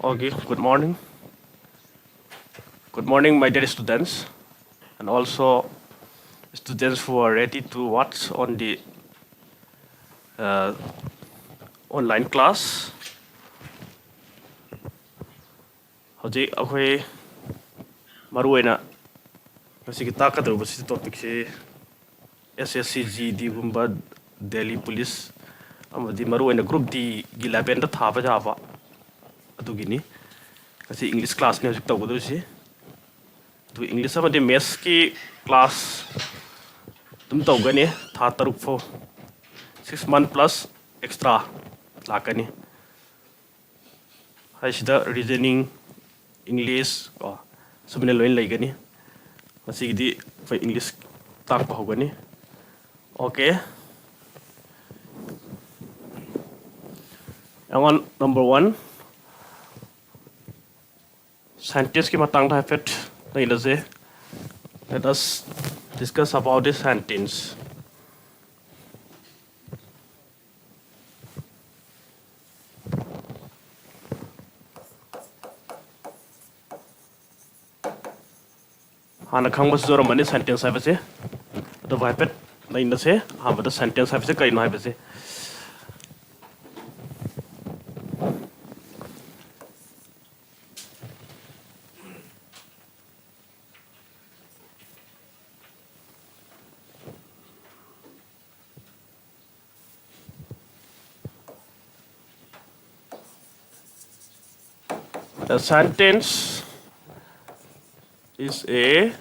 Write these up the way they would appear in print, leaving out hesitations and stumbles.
Okay, good morning. Good morning, my dear students, and also students who are ready to watch on the uh, online class. Hojik akhui maruina masih kita kadar basi topik si SSC GD gumba Delhi Police amadi maruina group di gilaben ta thapa jaba atu gini kasi English class ni hojik taw gudu si tu English amadi maths ki class tum taw gani tha taruk fo 6 month plus extra lakani hai sida reasoning English subne loin laigani masigidi fa English tak hogani okay angon number 1 sentence ki matang tha fet nahi laje let us discuss about this sentence. Hana khang bas zora mani sentence hai base to vai pet nahi na se ha bata sentence hai base kai no hai base the sentence is a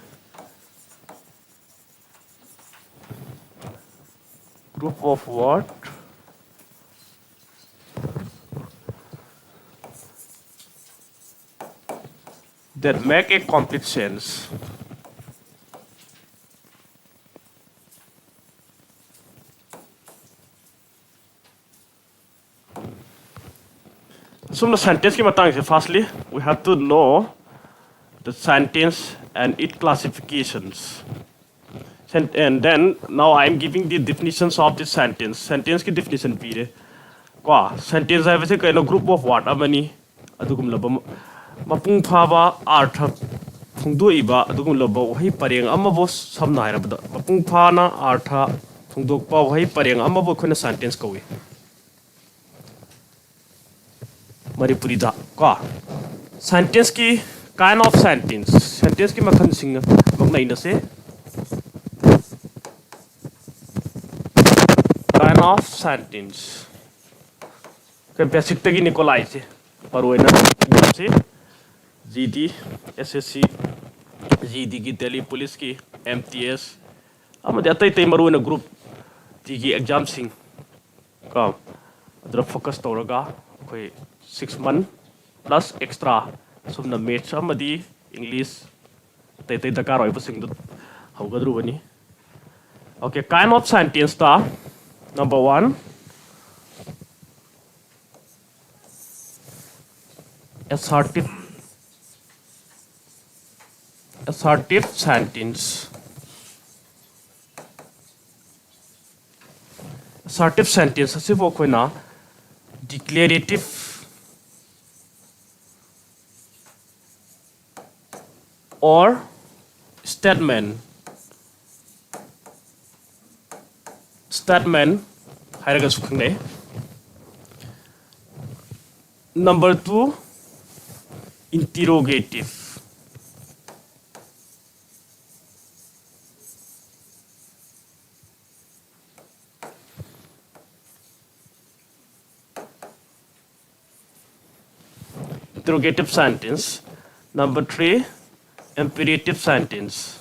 group of words that make a complete sense. So the sentence ki matang se firstly we have to know the sentence and its classifications. And then now I am giving the definitions of the sentence. Sentence ki definition pire. Kwa sentence hai base kaino group of word amani adugum laba mapung phaba artha phungdo iba adugum laba wahi pareng amabo samna hairabada mapung phana artha phungdok pa wahi pareng amabo khona sentence kawi Manipuri da kwa sentence ki kind of sentence ki makhan sing maknai na se kind of sentence ke basic tagi nikolai se paruena se GD SSC GD ki Delhi Police ki MTS amade atai tai maruena group tigi exam sing ka adra focus toraga koi 6 month plus extra sumna maths amadi English tai tai dakar oi basing du haugadru bani okay kind of sentence ta number 1 assertive sentence. Assertive sentence ase wo koina declarative or statement hairaga sukhangne. Number 2 interrogative. Interrogative sentence. Number 3 imperative sentence.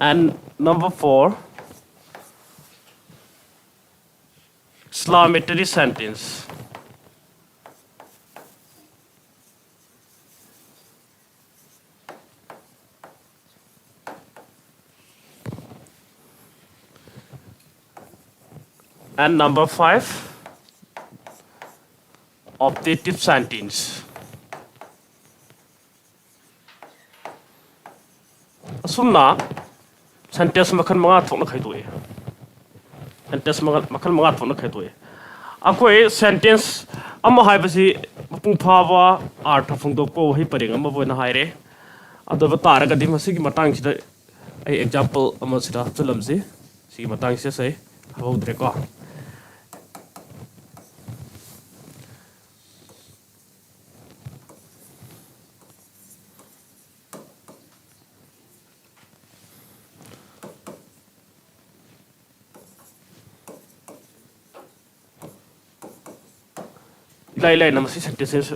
And number 4 exclamatory sentence. And number 5 optative sentence. Asumna sentence makan mga thok na khaitoi sentence makan mga thok na khaitoi akoi sentence ama haibasi mapung phawa art phungdok po hi paring ama boina haire adoba taraga di masigi matang sida ai example ama sida chulamsi si matang se sai haudre ko lai namasi sentence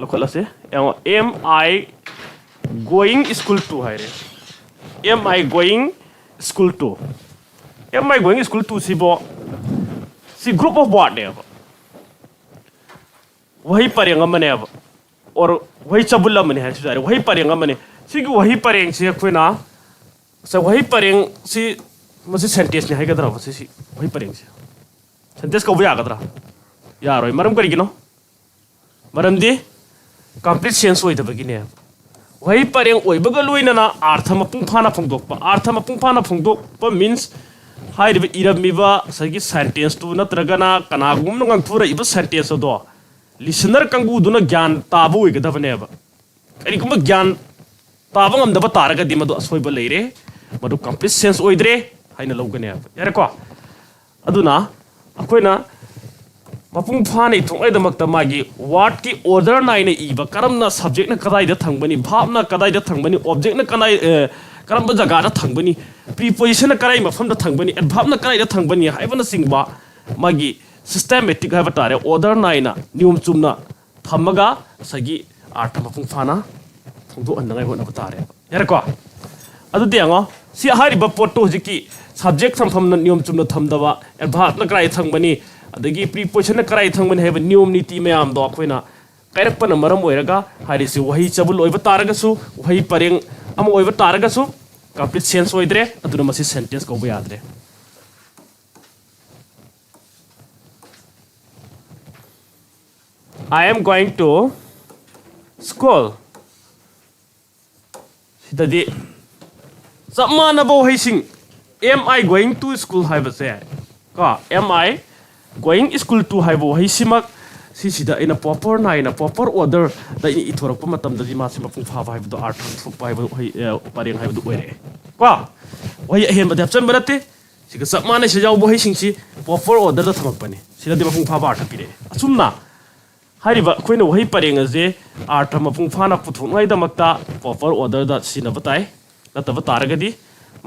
lokala se am I going school to haire am I going school to am I going school to si group of what ne wahi pareng amane or wahi chabulla mane ha sare wahi pareng amane si wahi pareng si khoina sa wahi pareng si masi sentence ne ha gadra si wahi pareng si sentence ko buya gadra yaroi maram karigino maramdi complete sense oidabagine wahi pareng oibaga loinana artha mapung phana phongdokpa means hairiba iramiba sagi sentence tu natragana kanagum ngang thura iba sentence do listener kangu duna gyan tabu oigadabane ba kari kuma gyan taba ngamdaba taraga dimadu asoi ba leire madu complete sense oidre haina logane yare ko aduna akoina mapung phani thongai damakta magi word ki order naina iba karamna subject na kadai da thangbani verb na kadai da thangbani object na kadai karamba jaga da thangbani preposition na kadai mafam da thangbani adverb na kadai da thangbani haibana singba magi systematic haiba tare order naina nium chumna thamaga sagi art mapung phana thongdo annangai hona tare yare ko adu dengo si hariba potto hojiki subject tham na nium chumna thamdawa adverb na kadai thangbani adagi preposition na karai thangman have nium niti mayam do khoina kairak pana maram oiraga harisi wahi chabul oiba taraga su wahi pareng am oiba taraga su complete sense oidre aduna masi sentence ko ba yadre I am going to school sidadi samana bo haising am I going to school haiba se ka am I going school to haibo haisimak sisida in a proper na in a proper order da ini ithorok pa matam da di ma sima pung pha haibo do art thuk pa haibo pareng haibo do oire kwa wai hen badap chan barate siga sapmane se jaw bo haising si proper order da thamak pani sida di pung pha ba art pire asumna hariba koina wai pareng aje art ma pung pha na puthuk ngai da makta proper order da sina batai da ta bataraga di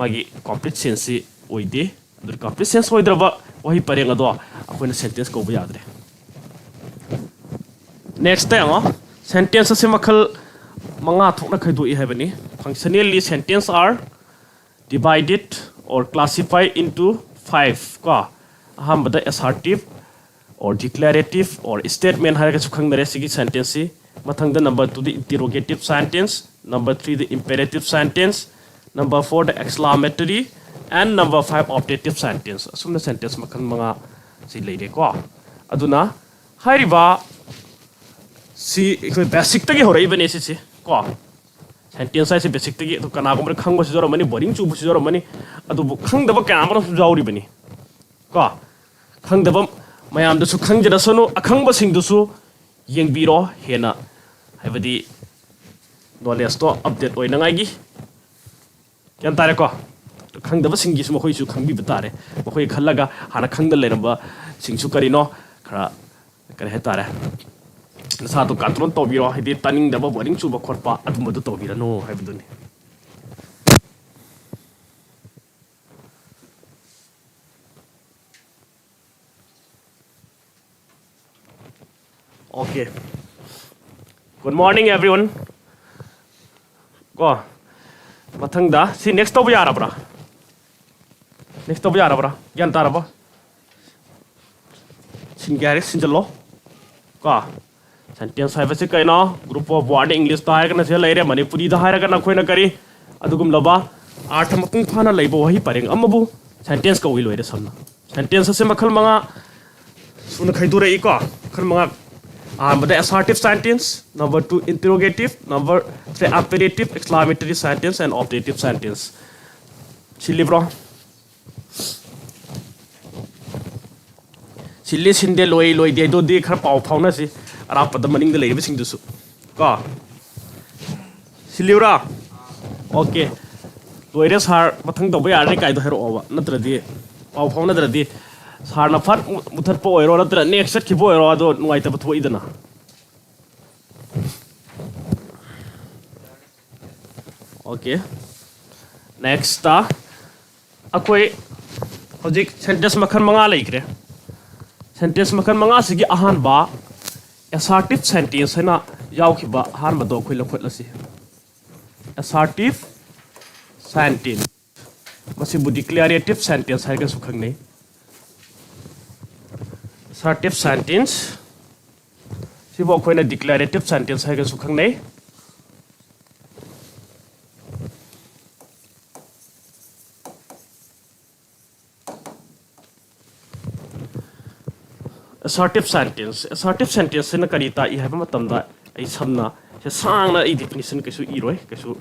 magi complete sense oide dur complete sense oidraba wahi pareng ado akoina sentence ko yadre next time sentence se makhal manga thokna khaidoi hebani functionally sentence are divided or classified into 5 ka ahambada assertive or declarative or statement haraga sukhang nare sigi sentence si mathangda number 2 the interrogative sentence number 3 the imperative sentence number 4 the exclamatory and number 5 optative sentence asumna sentence makan mga si leire ko aduna hairiba si basic tagi horai bane si ko sentence ai si basic tagi to kana ko khangba si joro mani boring chu bu si joro mani adu khangdaba kana ma su jawri bani ko khangdaba mayam da su khangjara sonu akhangba sing du su yengbiro hena haibadi knowledge to update oina ngai gi yan tare ko khangdaba singi su khoi su khangbi batare khoi khallaga hana khangda leramba singsu karino khara kare hetare sa to control to biro hidi taning daba boring chu ba khotpa adum do to bira no haibduni okay good morning everyone go mathangda si next to yarabra next to yarabra yan taraba sin gare sin jalo ka sentence hai base kaino group of word english ta hai kana se leire manipuri da hai kana khoina kari adugum loba arth mapung phana leibo hi pareng amabu sentence ka wi loire samna sentence se makhal manga suna khaidure I ka khal manga but the assertive sentence, number 2 interrogative, number 3 imperative, exclamatory sentence and optative sentence. Silibro. Silly Sinde Loy, they do the Karpau Faunasi, Arapa the Maning the Lady Sing to soup. Go. Silura. Okay. Loides har, but think the way I think I do her over. Not the day. Pau Fauna the day. Harna Fat Mutapo or other next set Kibo or other white of Tweedana. Okay. Next, akoy hojik sentence makan mga laikre. Sentence makan mga sige ahan ba assertive sentence na yaw kiba ahan ba do koy lakot lasi. Assertive sentence. Masibu declarative sentence hay ka sukhang nei. Assertive sentence. Sibo koy na declarative sentence hay ka sukhang nei. Assertive sentence na karita I have matamda ay samna sa sang na I definition kasu iroi kasu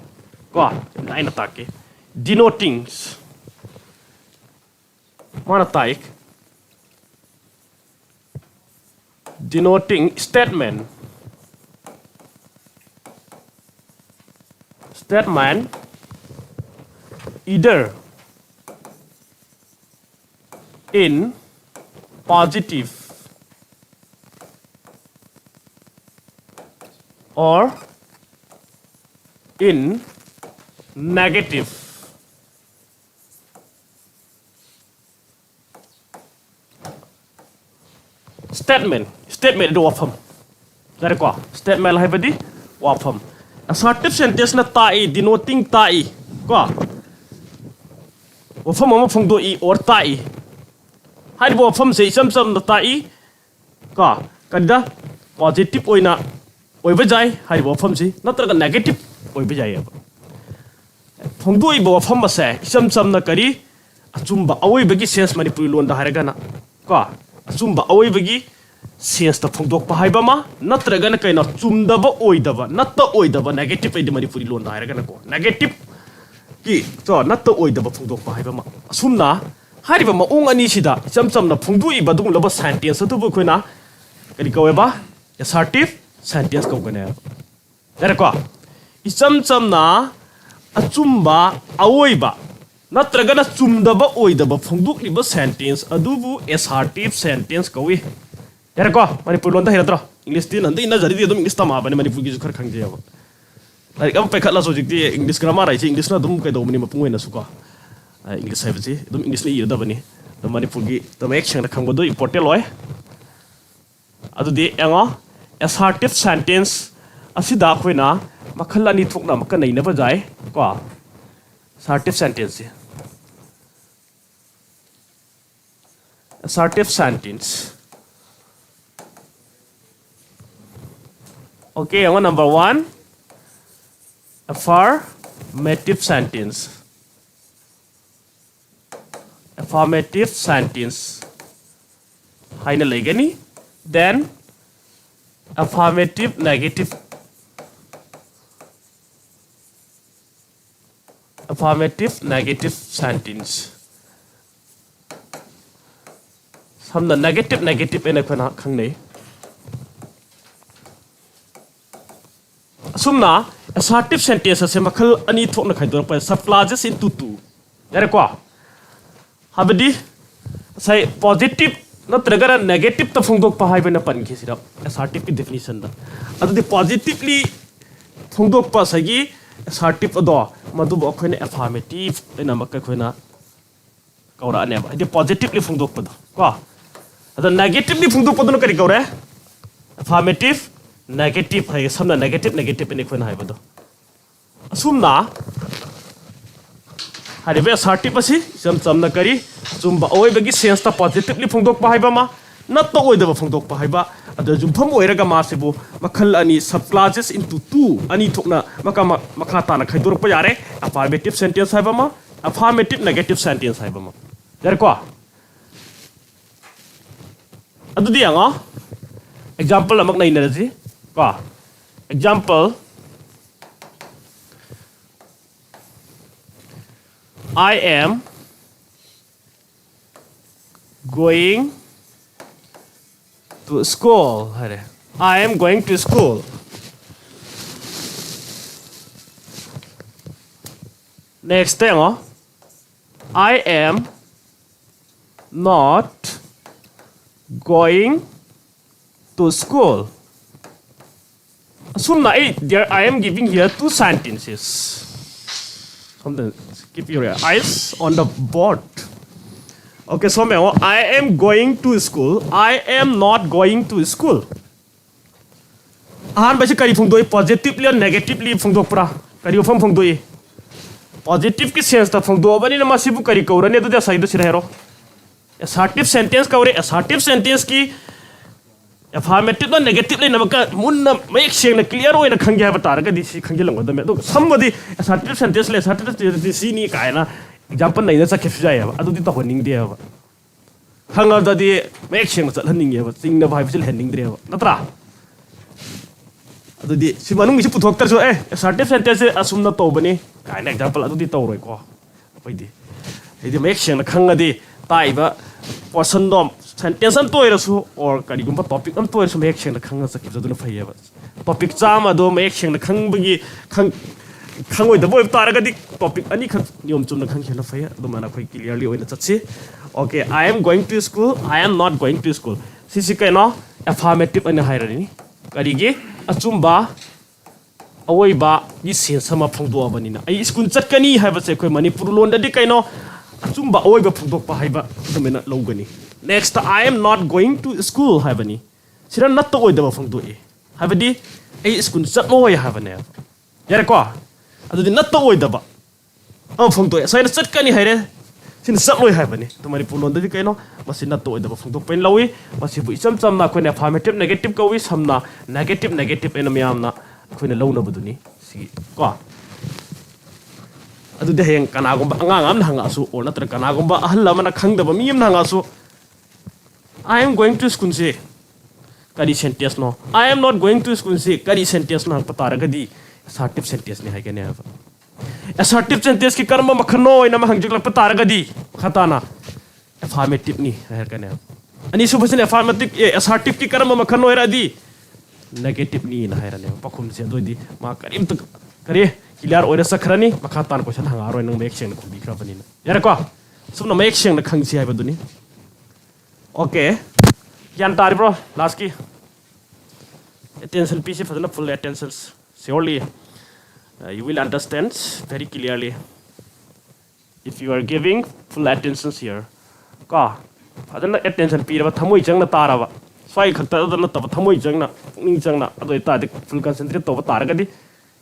ko ay natake denoting mana taik denoting statement either in positive or in negative. Statement do wafam. Dari ko statement hai badi wafam. Assertive sentence na tai denoting tai ko. Wafam mo phang do I or tai. Hai bo wafam se sam na tai ko kada positive oina oiba jai hai bo pham si natraga negative oiba jai aba phongdu I bo pham ma se sam na kari achumba awoi bagi sense manipuri lon da haraga na ko achumba awoi bagi sense ta phongdok pa hai ba ma natraga na kaina chumda ba oidaba natta oidaba negative ai manipuri lon da haraga na ko negative ki to natta oidaba phongdok pa hai ba ma asumna hari ba ma ong ani sida sam na phongdu I ba dung laba sentence tu bu khoina kari ko ba assertive sentence ko kane dere ko isam na achumba aoiba natraga na chumda ba oida ba phongduk liba sentence adubu assertive sentence ko wi dere ko manipur lon da hiradra english tin ande ina jari dum english tama bane manipur gi khar khang je ba like am pe khala so jikti english grammar ai english na dum kai do mani mapung na su ko english sai bji dum english ni irda bani dum manipur gi dum action na khang bo do important loy adu di engo assertive sentence asida khoina makhala ni thukna makka nei na ba jai ko assertive sentence okay number 1 affirmative sentence haina legani then affirmative negative sentence samna negative ena khana khangnei asumna assertive sentence ase makhal ani thokna khaidor pa subclasses into two dere ko habdi sai positive natraga negative ta phongdok pa hai bena pan khisira assertive ki definition da adu positively phongdok pa sagi assertive ado madu bo khoine affirmative ena makka khoina kaura ne ba ide positively phongdok pa ko adu negatively phongdok pa do kari kaura affirmative negative hai samna negative ene khoina hai bado asumna haribe assertive asi samna kari chumba oi bagi sense ta positively phongdok pa hai ba ma not to oi da phongdok pa hai ba adu jumpham oiraga ma sebu makhal ani subclasses into two ani thokna makha ta na khaidor pa yare affirmative sentence hai ba ma affirmative negative sentence hai ba ma der ko adu di anga example amak nai na ji ko example I am going to school. I am going to school. Next thing, I am not going to school. So now I am giving here two sentences. Something, keep your eyes on the board. Okay, so I am going to school. I am not going to school. Ahan basi kari phungdoi positively or negatively phungdok pra. Kari ufam phungdoi. Positive ki sense ta phungdo bani na masibu kari kaurane to ja side sir hero. Assertive sentence kaure assertive sentence ki affirmative or negatively na maka mun na make sure na clear oi na khangge ha batar ka disi khangge lang da me to somebody assertive sentence le assertive disi ni kai na example nei na sakhe jai ba adu di to honing de ba hanga da di make sure na haning ye ba sing na bhai bil handing de ba natra adu di si manung si puthok tar so assertive sentence asum na to bani kai na example adu di to roi ko pai di make sure na khanga di tai ba person dom sentence an toirasu or karigumba topic an toirasu make sure na khanga sakip jaduna phaiya ba topic chama do make sure na khangbagi khangoi da boy taraga di topic ani khang niom chum na khang khela phaiya do mana khoi clearly oina chatsi. Okay, I am going to school. I am not going to school. Sisi kai no affirmative ani hairani karigi achumba awoi ba gi sen sama phongdo abani na ai school chatkani haiba se khoi Manipur lon da di kai no achumba awoi ba phongdok pa haiba domena logani. Next, I am not going to school haibani. Sira not to oida ba phongdo e. Haibadi ai school chatlo ya habane. Yare ko adu di not to oida ba. Phongdo e sai na chatkani haire sin chatlo haibani. To Manipur lon da di kai no masi not to oida ba phongdok pen lawi masi bu icham cham na koine affirmative negative ko wi samna negative ena myam na koine lawna buduni si ko adu de heng kanagumba angam na hanga su or natra kanagumba ahalla mana khangdaba miyam na hanga su I am going to school se kari sentence no I am not going to school se kari sentence na patara gadi assertive sentence ni haigane ava assertive sentence ki karma makhno ina mahangjik la patara gadi khatana affirmative ni haigane ani su bhasin affirmative assertive ki karma makhno era di negative ni na hairane pakhum se doi di ma karim to kare clear oira sakhrani makhatan question hangaro nang make sure na khumbi khra bani na yara ko sumna make sure na khangsi haiba duni. Okay, yan tari bro, last key. Attention piece for the full attention. Surely you will understand very clearly if you are giving full attention here. Ka, adana attention piece ba thamoi jang na tara ba. Swai khakta adana tab thamoi jang na ning jang na ado ta de full concentrate to ba tara ga di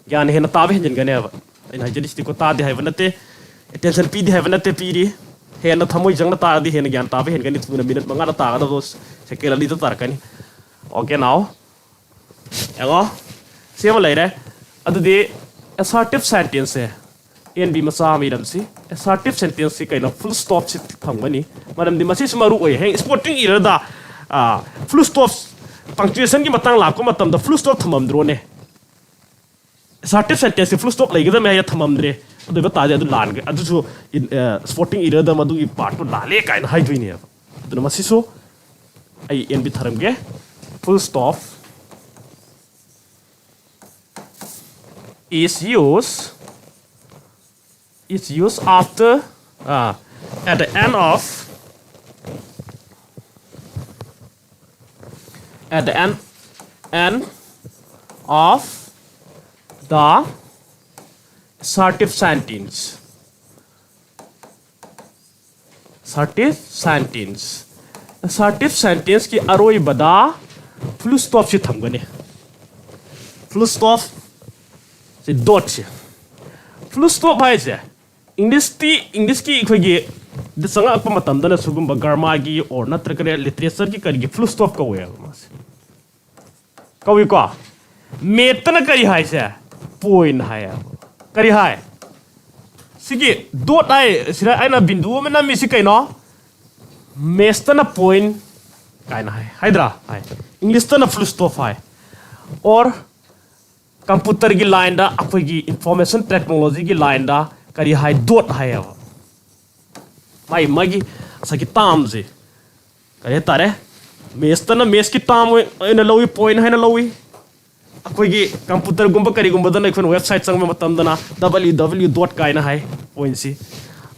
yan he na ta be hen gane ba. Ina jadisti ko ta de hai banate attention piece hai banate piri. Hen na thamoi jang na ta di hen gyan ta be hen gani tuna minute manga na ta ga dos sekela li to tar kani. Okay, now ego same laire adu di assertive sentence en bi masa mi ram si assertive sentence si kaina full stop si thangani maram di masi sumaru oi heng sporting ira da full stop punctuation ki matang la ko matam da full stop thamam drone assertive sentence full stop lai ga me ya thamam dre adu ba ta ja adu lan ga adu so sporting ira da madu gi part to lale kaina hai joini adu masi so ai en bi tharam ge full stop is used after at the end of the assertive sentence. Assertive sentence ki aroi bada full stop se thamgane. Full stop se dot se. Full stop hai se. English ki khoi the sanga apa matam dana sugum garma gi or natra kare literature ki kari full stop ka hoya mas. Kawi ko metana kari hai se point hai kari hai. Sigi dot ai sira aina bindu mena mi si kai no mestana point kaina hai haidra hai English tana full stop hai or computer की line da apoi की information technology की line da kari hai dot hai magi sagi tam je kare tare mestana mes ki tam ina lowi point haina lowi akoigi computer gumba kari gumba dana ikon website sang matam dana www. kaina hai point si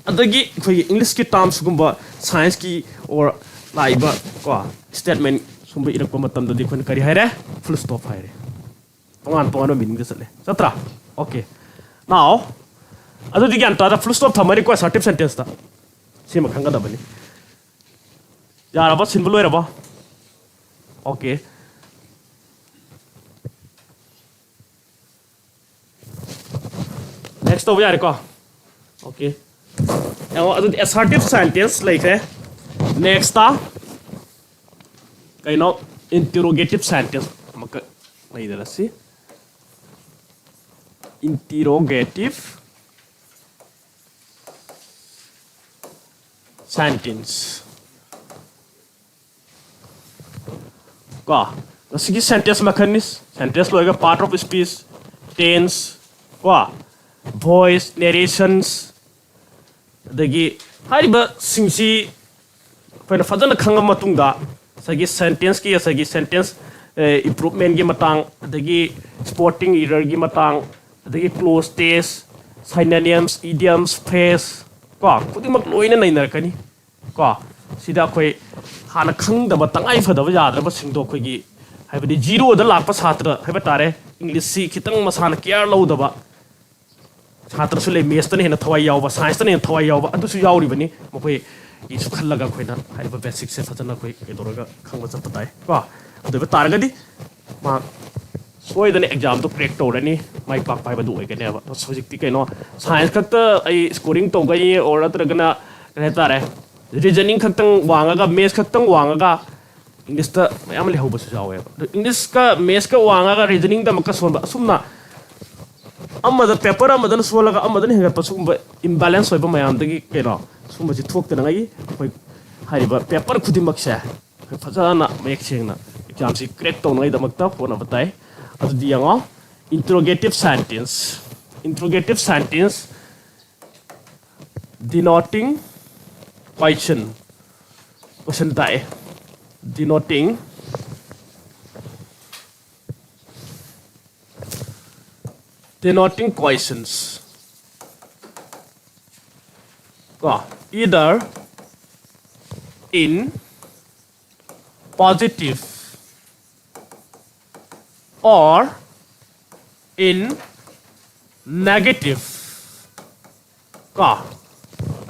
adagi akoigi english ki terms gumba science ki or laiba ko statement sumba irak ko matam dadi ikon kari haire full stop haire tongan meaning desale satra okay now adudi gyan ta full stop thamari ko assertive sentence ta sima khanga da bani yaraba symbol loiraba okay next over yare ko okay now adudi assertive sentence like next ta kaino interrogative sentence maka naidala si interrogative sentence ko sigi sentence makanis sentence loiga part of speech tense ko voice narrations dagi hariba singsi pena fadana khanga matungda sagi sentence ki sagi sentence improvement gi matang dagi sporting error gi matang dagi close tense synonyms idioms phrase ko kudimak loina nainarkani ko sida khoi hana khangdaba tangai fadaba yadraba singdo khoigi haibadi zero da lakpa satra haiba tare english si khitang masana care lawdaba satra su le maths tan hena thawai yawba science tan hena thawai yawba adu su yawri bani mokoi isu khallaga khoina haiba basic se fajana khoi edoraga khangba chapta tai ko adu ba targadi ma soidane exam to crack tawrani mai pak pai badu oigane ba to subject ti kaino science khakta ai scoring to gai or atragana kane tare reasoning khaktang wangaga maths khaktang wangaga english ta mayam le hoba su jawe english ka maths ka wangaga reasoning da maka solba sumna amma da paper amma da solaga amma da henga pasumba imbalance hoiba mayam dagi kaino sumba ji thok tana ngai hoi hariba paper khudimak sa fajana mek sengna exam si crack to ngai da makta phone batai adu dianga interrogative sentence denoting question tai denoting questions either in positive or in negative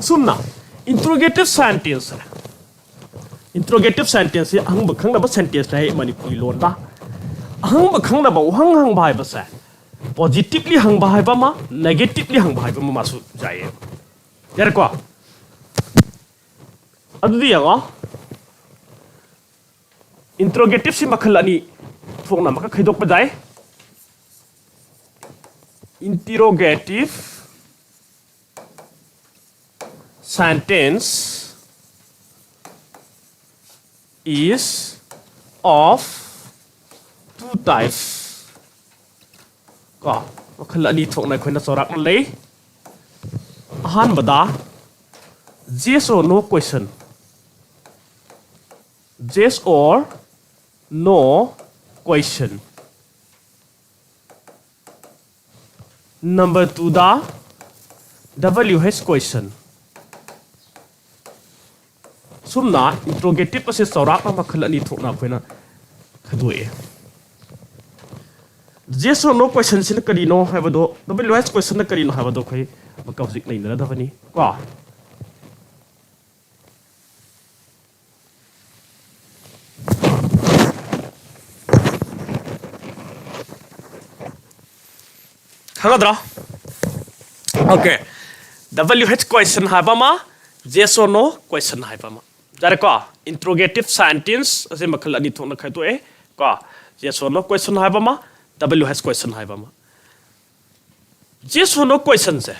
sumna interrogative sentence ahang bakhang na ba sentence lai manipuri lon da ahang bakhang na ba hang bai ba sa positively hang bai ba ma negatively hang bai ba ma su jai yar ko adu dia ngo interrogative si makhal ani phok na maka khaidok ba jai interrogative sentence is of two types ko makhal ani thok na khoina sorak lei ahan bada yes or no question yes or no question number 2 da WH question sumna interrogative ase sorak na makhal ani thok na khoina khadoi yes or no question sin kari no habado WH question na kari no habado khoi makawsik nei na davani ko Hangadra okay WH question habama yes or no question habama jare ko interrogative sentence ase makhal ani thona khaito e ko yes or no question habama WH question habama yes or no question se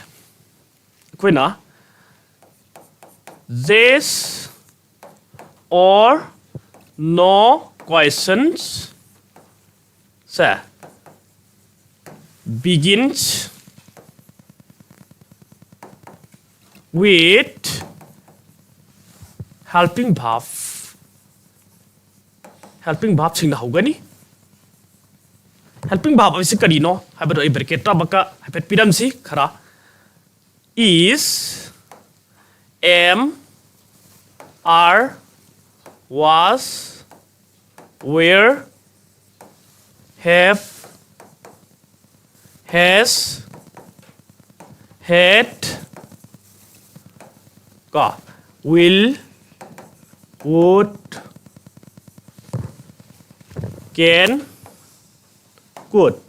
koina yes or no questions se begins with helping verb sing na hogani helping verb ase kari no habado I bracket ta baka habet piram si khara is am are was were have has had ka will would can could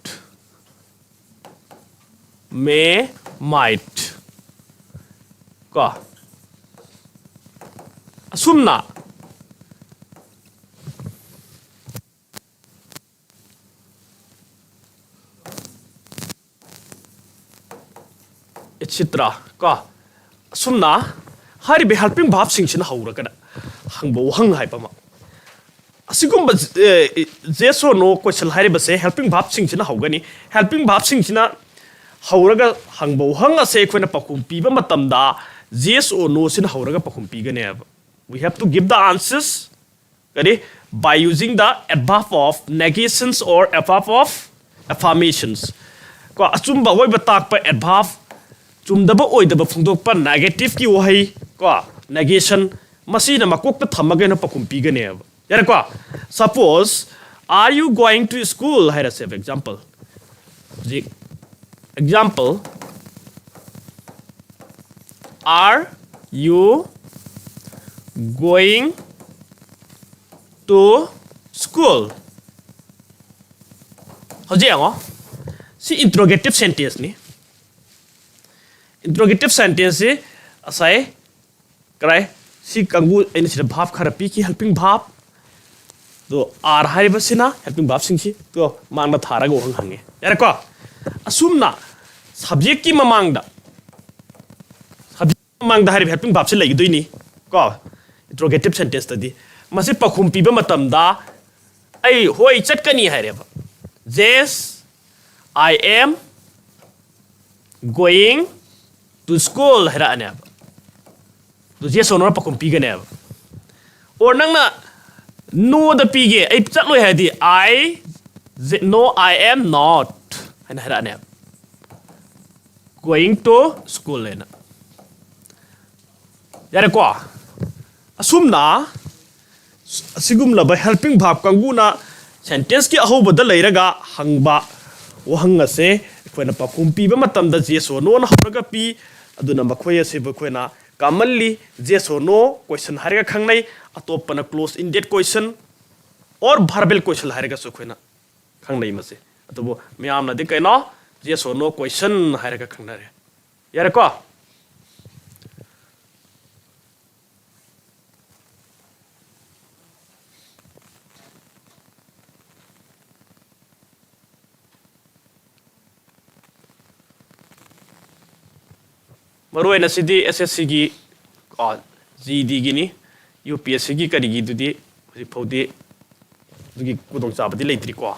may might ka asumna etc ka asumna hari be helping verb sing china haura kada hangbo hang hai pama asigumba yes or no question hari ba se helping verb sing china haugani helping verb sing china hauraga hangbo hang ase khoina pakum pi ba matamda yes or no sin hauraga pakum pi gane we have to give the answers kare by using the adverb of negations or adverb of affirmations ko achumba hoi ba tak pa adverb chumdaba oidaba phungdok pa negative ki wahai ko negation masina makok ta thamaga na pakum pi gane yara ko suppose are you going to school here say example are you going to school hoje ngo si interrogative sentence ni interrogative sentence se asai krai si kangu en si verb khara pi ki helping verb do are hai basina helping verb sing si to mangna thara go hange yara ko asumna subject ki mamangda hari helping verb se lagi doini ko interrogative sentence tadi mase pakhum pi ba matamda ai hoi chatkani haire ba yes I am going to school hera ane do yes or no pakum pi gane or nangna no the pige ai chatloi hadi no I am not ana hera ane going to school lena yare ko asumna asigum laba helping verb kanguna sentence ki ahobada leiraga hangba wahang ase koina pakum pi ba matamda yes or no na haraga pi aduna makhoi ase ba koina commonly yes or no question hariga khangnai atopana close ended question or verbal question hariga su koina khangnai mase atobo myamna de kaino yes or no question hariga khangnare yare ko Maru na sidi SSC gi GD gi ni UPSC gi kari gi dudi ri phodi dugi kudong chabadi leitri ko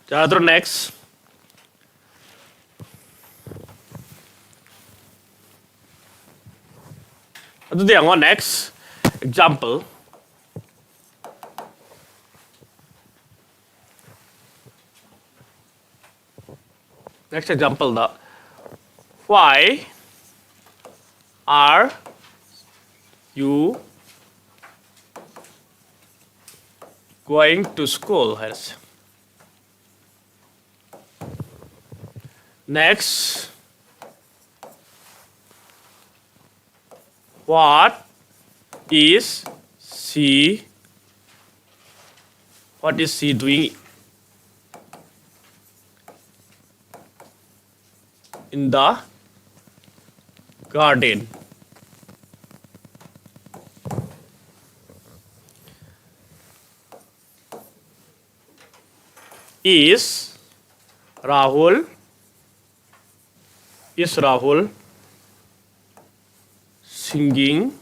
Jadro next. Ado dia ngo next example. Next example da why are you going to school? Next, what is she doing in the garden? Is Rahul singing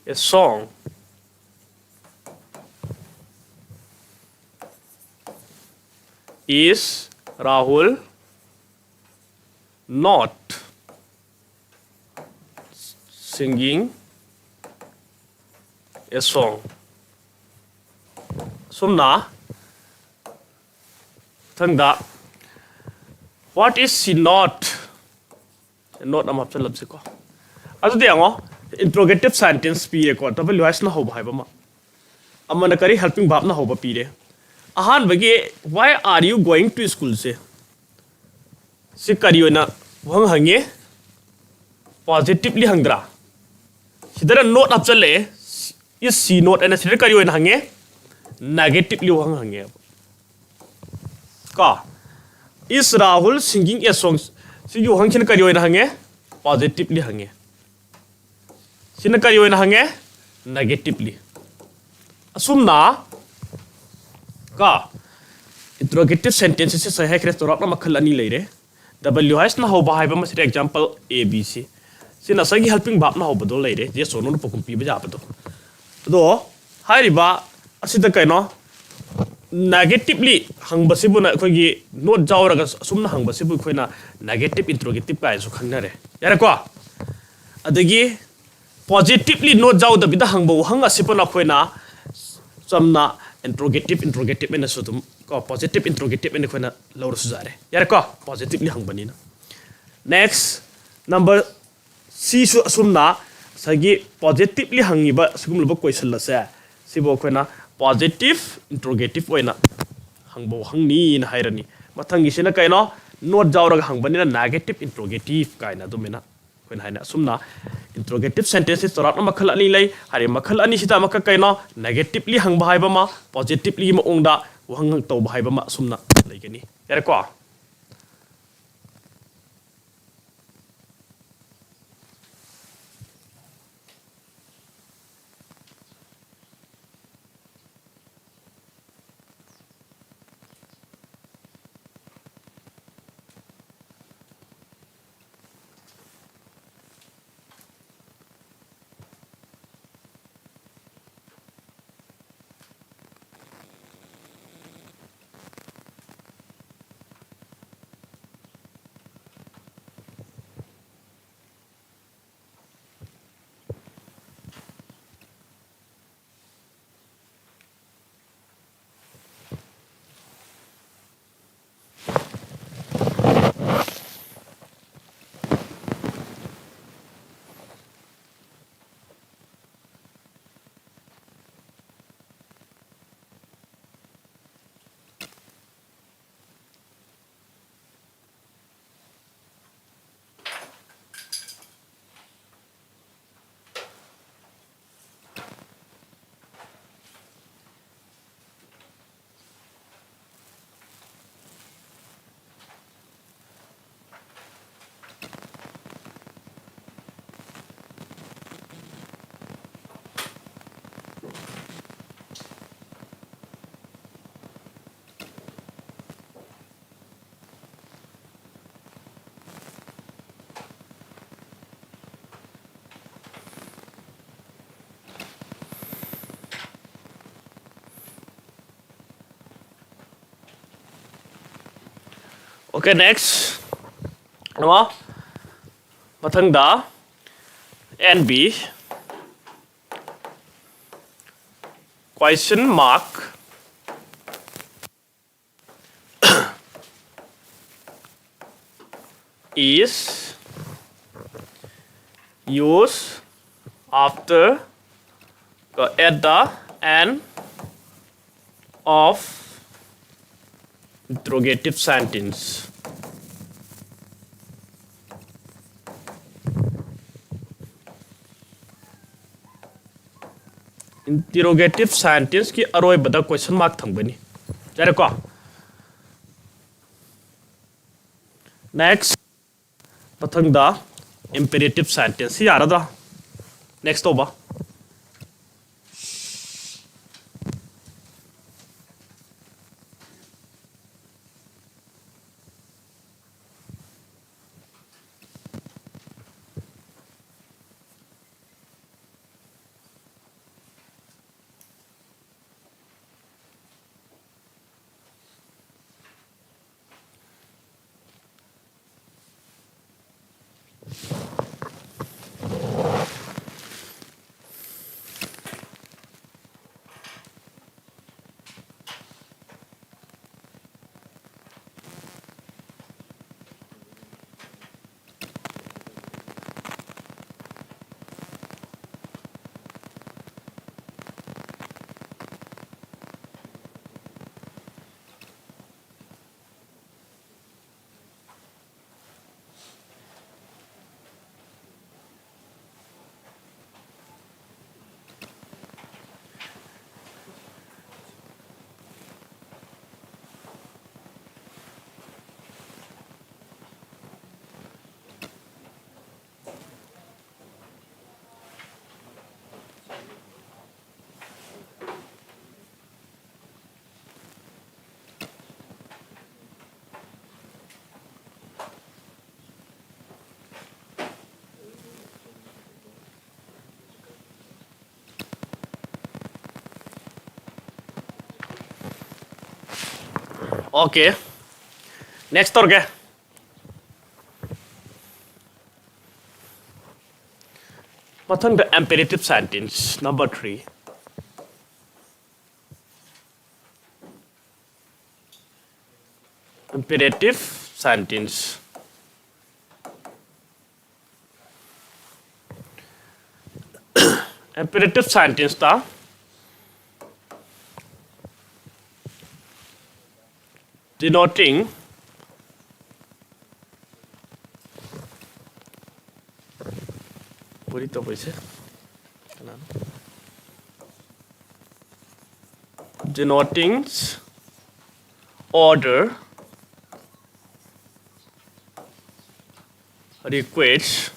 a song? Is Rahul not singing a song? Sumna thangda what is she not? Not am option labse ko. Adu de ngo interrogative sentence pi ko tabel wise na hoba haiba ma. Amana kari helping verb na hoba pi re. Ahan bagi why are you going to school se? Si kari na wang hange positively hangdra. Sidara not option le is she not and sidara kari na hange negatively wang hange. Ka is Rahul singing a song? Si yu hang chin kari na hange positively hange. Sina kari na hange negatively. Asumna ka interrogative sentences se sahi kres torap na makhal ani leire. W has na ho bahai ba masir example A B C. Sina sagi helping verb na ho badol leire. Je sono no pokum pi ba ja pado. Do hai riba asida kai no negatively hang basibu na koi gi not jawra ga sumna hang basibu koi na negative interrogative kai so khangna re. Yara ko adagi positively not jaw da bida hang bo hang asipa na koi na samna interrogative ena so tum ko positive interrogative ena koi na lawr su jare. Yara ko positively hang bani na. Next number C su sumna sagi positively hangi ba sugum lo question la sa sibo koi na positive interrogative oina hangbo hangni na hairani mathangi sina kaino not jawra hangbani na negative interrogative kaina dumena koin haina sumna interrogative sentences torat na makhal ani lai hari makhal ani sita makka kaino negatively hangba haiba ma positively ma ongda wang to ba haiba ma sumna laigani yare ko. Okay, next. Nama mathang da NB question mark is used after at the end of interrogative sentence. Interrogative sentence की अरोय बदा question mark थंबनी जारे को next पथंग दा imperative sentence यार दा next होबा Okay. Next और क्या? Matang the imperative sentence number 3. Imperative sentence. Imperative sentence था denoting denoting order, request,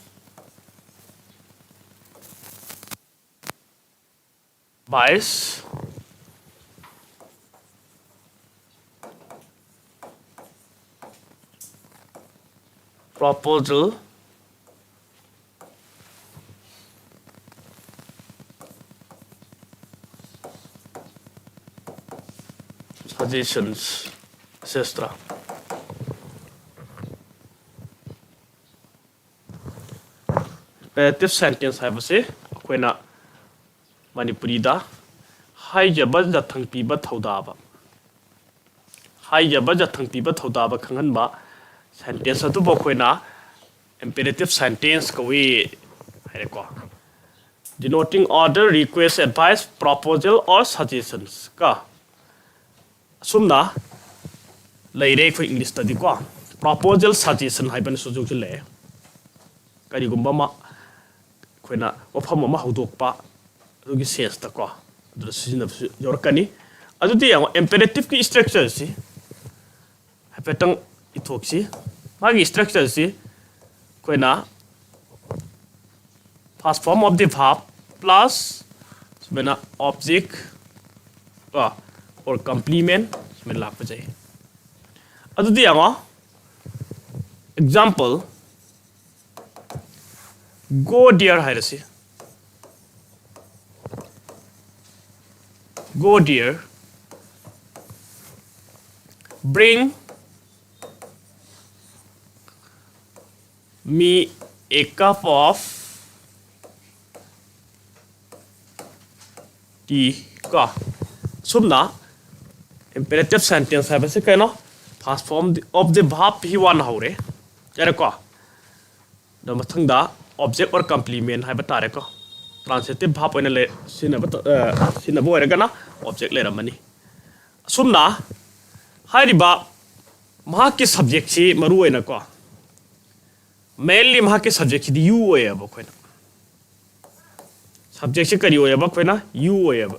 bias, proposal, suggestions, etc. Imperative sentence हाइबसे अखोइना Manipuri da हाइजबा जाथंग पीबा थौदाबा हाइजबा जाथंग पीबा थौदाबा खंगनबा sentence atu bokoina imperative sentence kawi haiko denoting order, request, advice, proposal or suggestions ka sumna leire ko English study ko proposal suggestion haiban sujuk le kari gumba ma koina wafam ma hodokpa rugi sense ta ko adu sijina yorkani adu di imperative ki structure si hapetang ithoksi magi structure si koina past form of the verb plus mena object or complement men la pajai adu di example go dear hairasi go dear bring me a cup of tea ka sumna imperative sentence hai base kaino past form of the verb he one haure jare ko द मथंगदा object और complement है बता रे को transitive भाप ओइना ले सिनबो ओइरगना object लेरमनी Sumana हारिबा महा के सब्जेक्ट सी मरु ओइना को मेनली महा के सब्जेक्ट सी यू ओइबो खोइना सब्जेक्ट सी करी ओइबो खोइना you ओइबो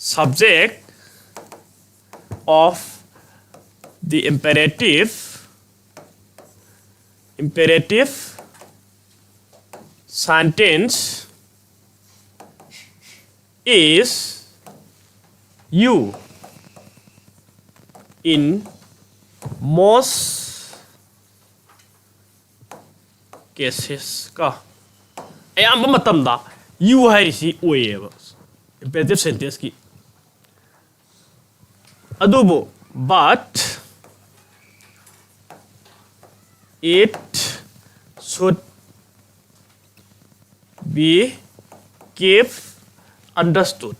subject of the imperative sentence is you in most cases ka ayamba matamda you hairisi oiyeba imperative sentence ki adubo but it should be kept understood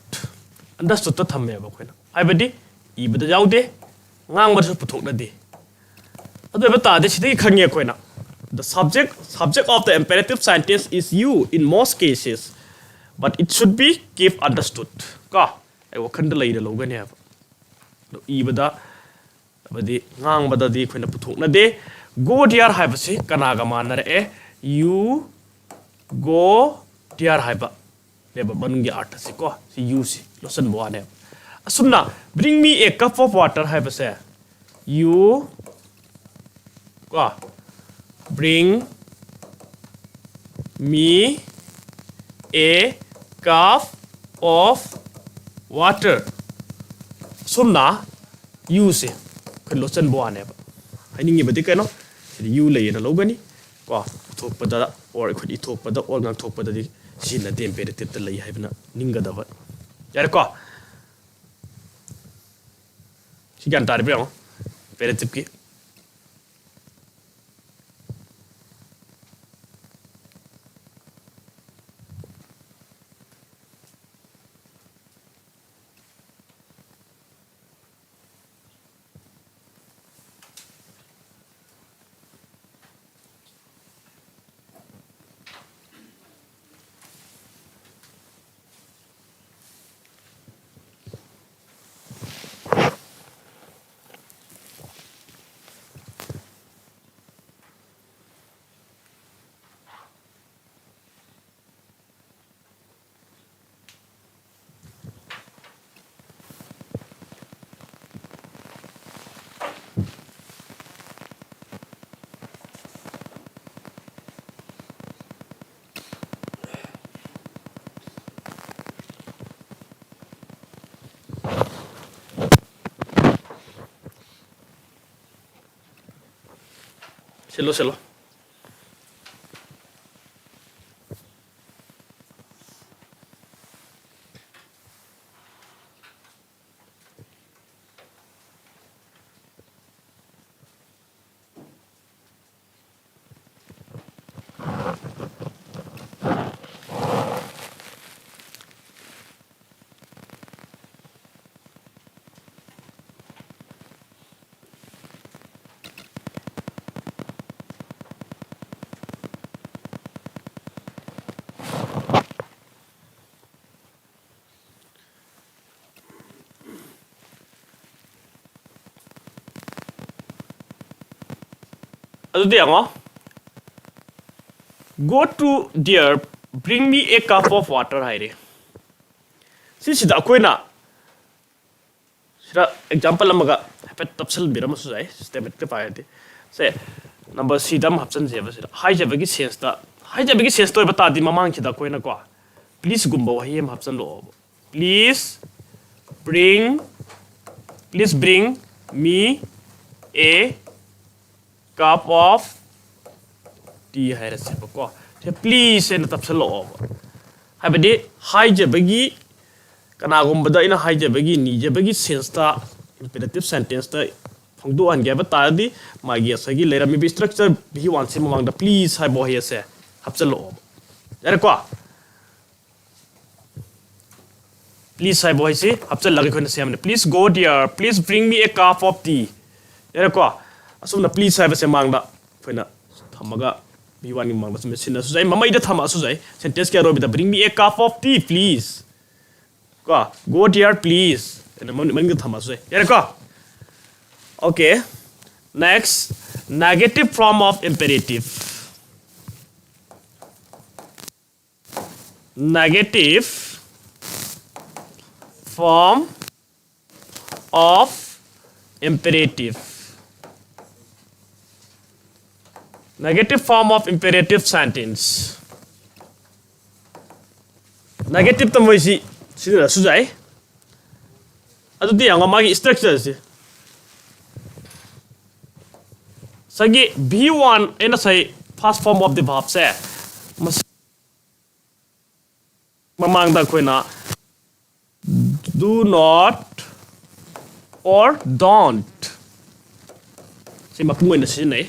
to thamme ba khoina aibadi ibada yaude ngang ba su puthok na de adu ba ta de sidai khangye khoina the subject of the imperative sentence is you in most cases but it should be kept understood ka ai wakhan da lai da logani ha ibada abadi ngang bada di khoina puthok na de go dear haibasi kanaga manare e you go dear haiba leba manungi art si ko si you si losan boane asumna bring me a cup of water haibase you ko bring me a cup of water sumna you si kan losan boane ba haningi badi kano you lay na logani ko thokpada or khudi thokpada or ngang thokpada di sina dem imperative ta lay haibna ninga da ba yar ko sigan tar bro imperative ki selo adudi ango go to dear bring me a cup of water haire si sida koina sida example amaga hapet tapsal biram su jai systematic te paite se number c dam option je ba sida hai je bagi sense to bata di mamang khida koina ko please gumba wa hem option lo please bring me a cup of tea haire se ko te please en tapsal lo habadi hai je bagi kana gumbada ina hai je bagi ni je bagi sense ta imperative sentence ta phongdu an ge ba ta di ma ge sagi lera mi structure bi wan se mamang da please hai bo he se hapsal lo yare ko please hai boy se hapsal lagi khone se amne please go dear please bring me a cup of tea yare ko asumna please have se mangda phena thamaga b1 ni mangda sum sin su jai mamai da thama su jai sentence kya ro bi da bring me a cup of tea please ko go there please and man ga thama su jai yare ko okay next negative form of imperative negative form of imperative negative form of imperative sentence negative tam hoisi sina su jai adu di anga magi structure si sagi b1 ena sai past form of the verb se mamang da koina do not or don't si mapung ena sin nei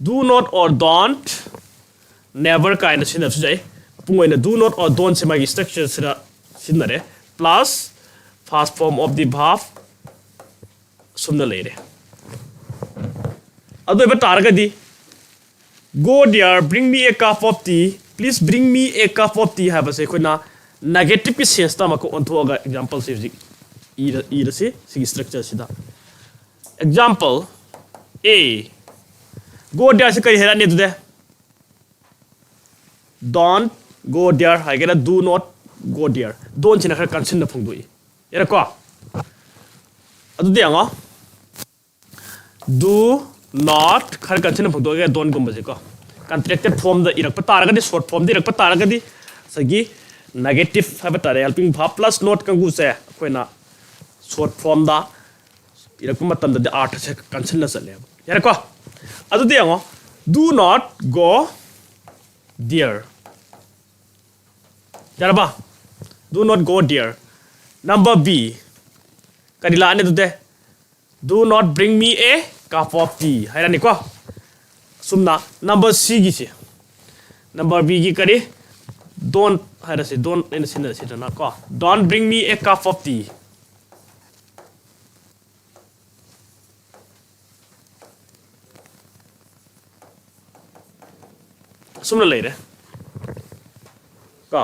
do not or don't never kind of sin of jai mapung ena do not or don't se magi structure sira sinare plus past form of the verb sumna leire adu eba targadi go there bring me a cup of tea please bring me a cup of tea have se koina negative ki sense ta mako onthoga example se e se sig structure sida example a go there se kai hera ne dude don't go there I get do not go there don't china khar kansin na phungdui era ko adu de anga do not khar kansin na phungdoi ga don't gum se ko contracted form da irak patara ga short form da irak patara ga di sagi negative have tare helping verb plus not kangu se koina short form da irak matam da art se kansin na sale era ko adu de anga do not go there jaraba do not go there number b kadila ane dude do not bring me a cup of tea hairani ko sumna number c gi se number b gi kari don't haira se don't in sin se na ko don't bring me a cup of tea sumna leire ko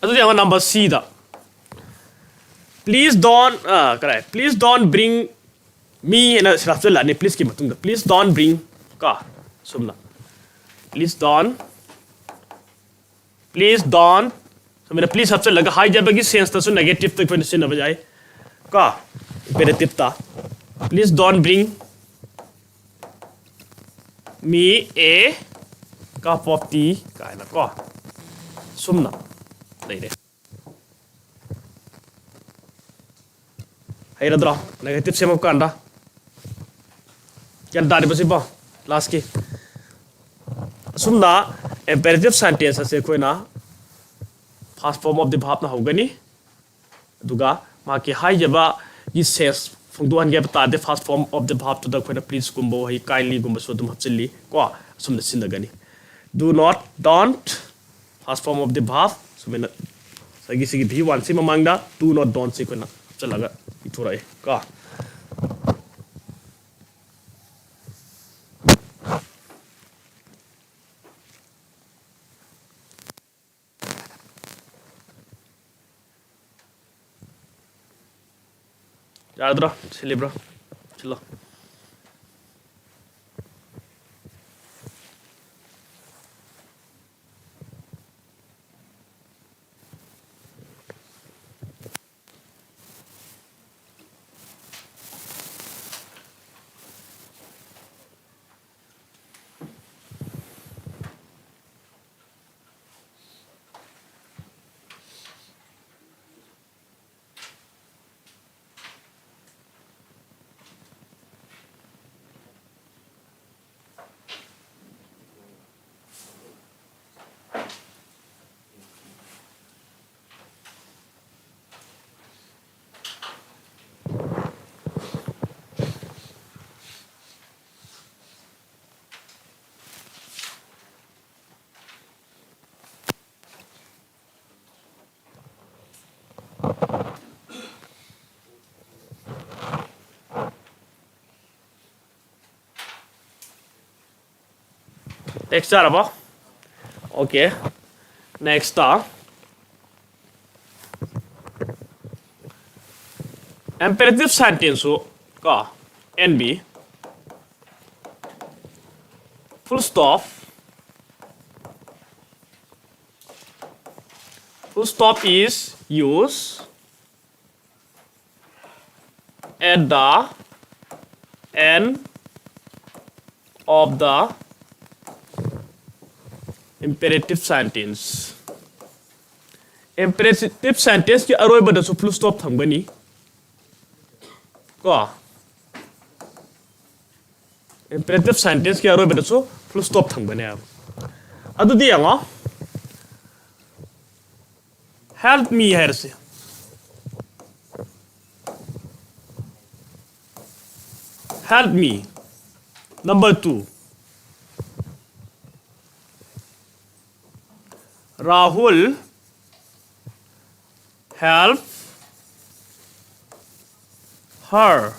adu yang number c da please don't correct please don't bring me in a srafta la ne please ki matung da please don't bring ka sumna please don't so mera please sabse laga high jab ki sense ta su negative tak fin sin bajai ka imperative ta please don't bring me a cup of tea ka na ko sumna leire haira dra negative sem ka anda kyan dari basi ba last ki sumna imperative sentence ase koina past form of the verb na hogani duga ma ki hai jaba is says phungduan ge ta the past form of the verb to the koina please kumbo hi kindly gumba so dum hapchili ko sumna sinagani do not don't past form of the verb sumena sagi sigi b1 si mamangda do not don't si koina chalaga ithurai ka Yadra, celebra, chilo. Text arabo. Okay. Next imperative sentence ka NB full stop. Full stop is used at the end of the imperative sentence. Imperative sentence ki aroi bada su full stop thambani ko imperative sentence ki aroi bada su full stop thambani adu di yang help me here se help me. Number 2, Rahul help her.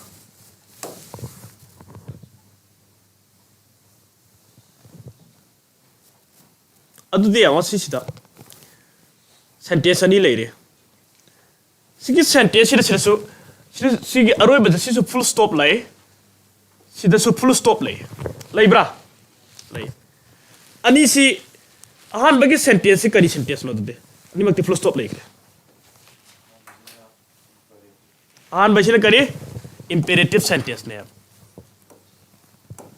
Adudi ang sisida sentence ani leire. Sige sentence sida so sige aroi bada sisu full stop lai. Sida so full stop lay bra lay ani si ahan bagi sentence si kari sentence no de ani makti full stop lay ahan bagi kari imperative sentence ne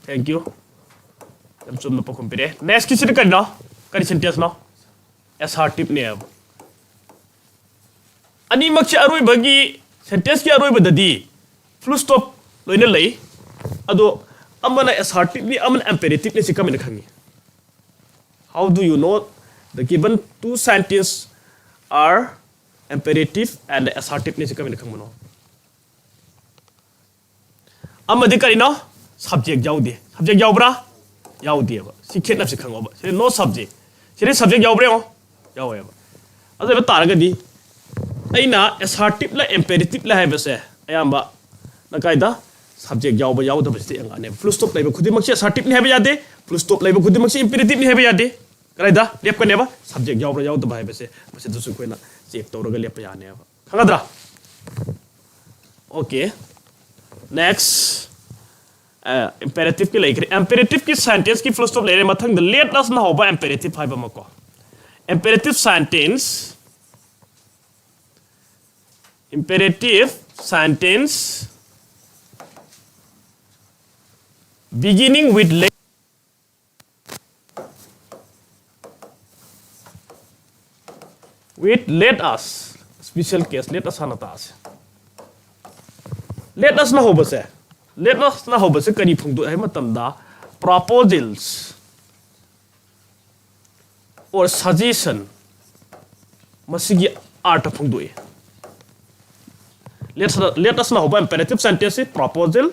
thank you am sum pa compare next kisi kari no kari sentence no assertive ne ani makchi aroi bagi sentence ki aroi badadi full stop loina lay ado amana assertive ni amana imperative ni sikam na khangi. How do you know the given two sentences are imperative and assertive ni sikam na khangmo amadi kari no subject yaudi subject yaubra yaudi ba sikhet na sikhango ba se no subject se subject yaubre o yawe ba ado ba taragadi aina assertive la imperative la hai ba se ayamba na kaida subject yauba yauda basti angane full stop laiba khudimak se assertive ni haba yade full stop laiba khudimak se imperative ni haba yade karaida lep kaneba subject yauba yauda ba haba se basi dusu koina check tawraga lep yane ba khangadra okay next imperative ki laikre imperative ki sentence ki full stop laire mathang the let us na hoba imperative haiba mako imperative sentence beginning with let us special case let us hanata ase let us na hoba se kani phungdu hai matam da proposals or suggestion masigi art phungdu let us na hoba imperative sentence proposal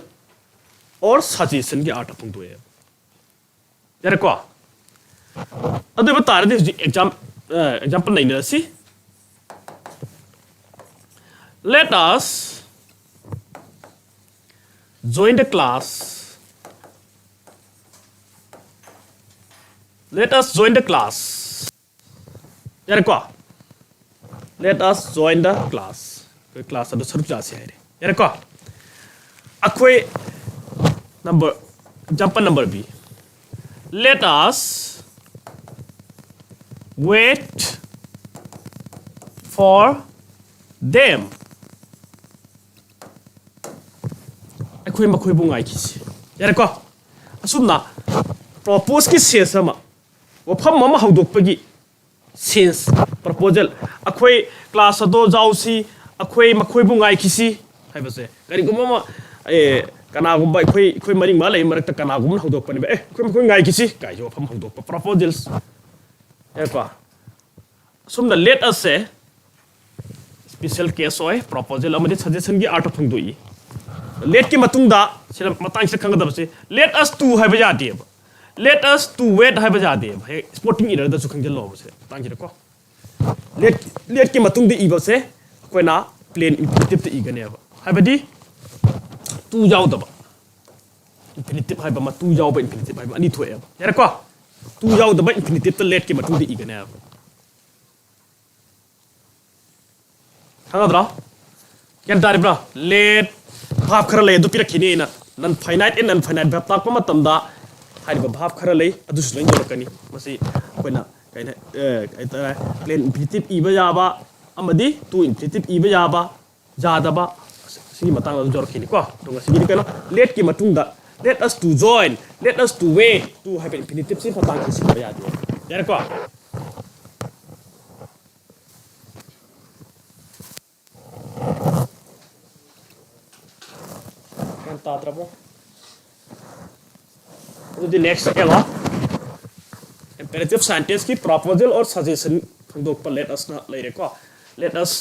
or suggestion ki art phungdu hai yare ko adu bata re example nahi na si let us join the class yare ko let us join the class adu sarup ja se hai yare ko akhoi example number B. Let us wait for them. Akhoi makhoi bungai kisi. Yare ko asumna propose ki sense ama wafam mama hawdok pagi sense proposal akhoi class ado jausi akhoi makhoi bungai kisi haibase kari gumama kanagumba akhoi maring ma lai marakta kanagum hawdok pani ba akhoi ngai kisi kai jo wafam hawdok proposals yare ko asumna let us say special case oi proposal amadi suggestion gi art phangdoi let ki matungda sila matang sila khangda base let us to haiba jati let us to wait haiba jati sporting error da su khangjal lo base tang ki ko let ki matungdi iba se koina plain imperative te igane ba haibadi tu jaw da ba imperative haiba ma tu jaw ba imperative haiba ani thoe ba yare ko tu yaw da ba infinitive ta let ki matung de igane hanga dra yan dari bra let bhab khara le du pirak khini na nan finite and infinite verb tak pa matam da hai ba bhab khara le adu su lain jorakani masi koina kaina plain infinitive iba ya ba amadi tu infinitive iba ya ba jada ba sigi matang adu jorakini ko to ngasi ni kana let ki matung da let us to join let us to wait to have infinitive si patang ki si ba ya de yar ko Tatrabo. The next imperative sentence ki proposal or suggestion let us not let us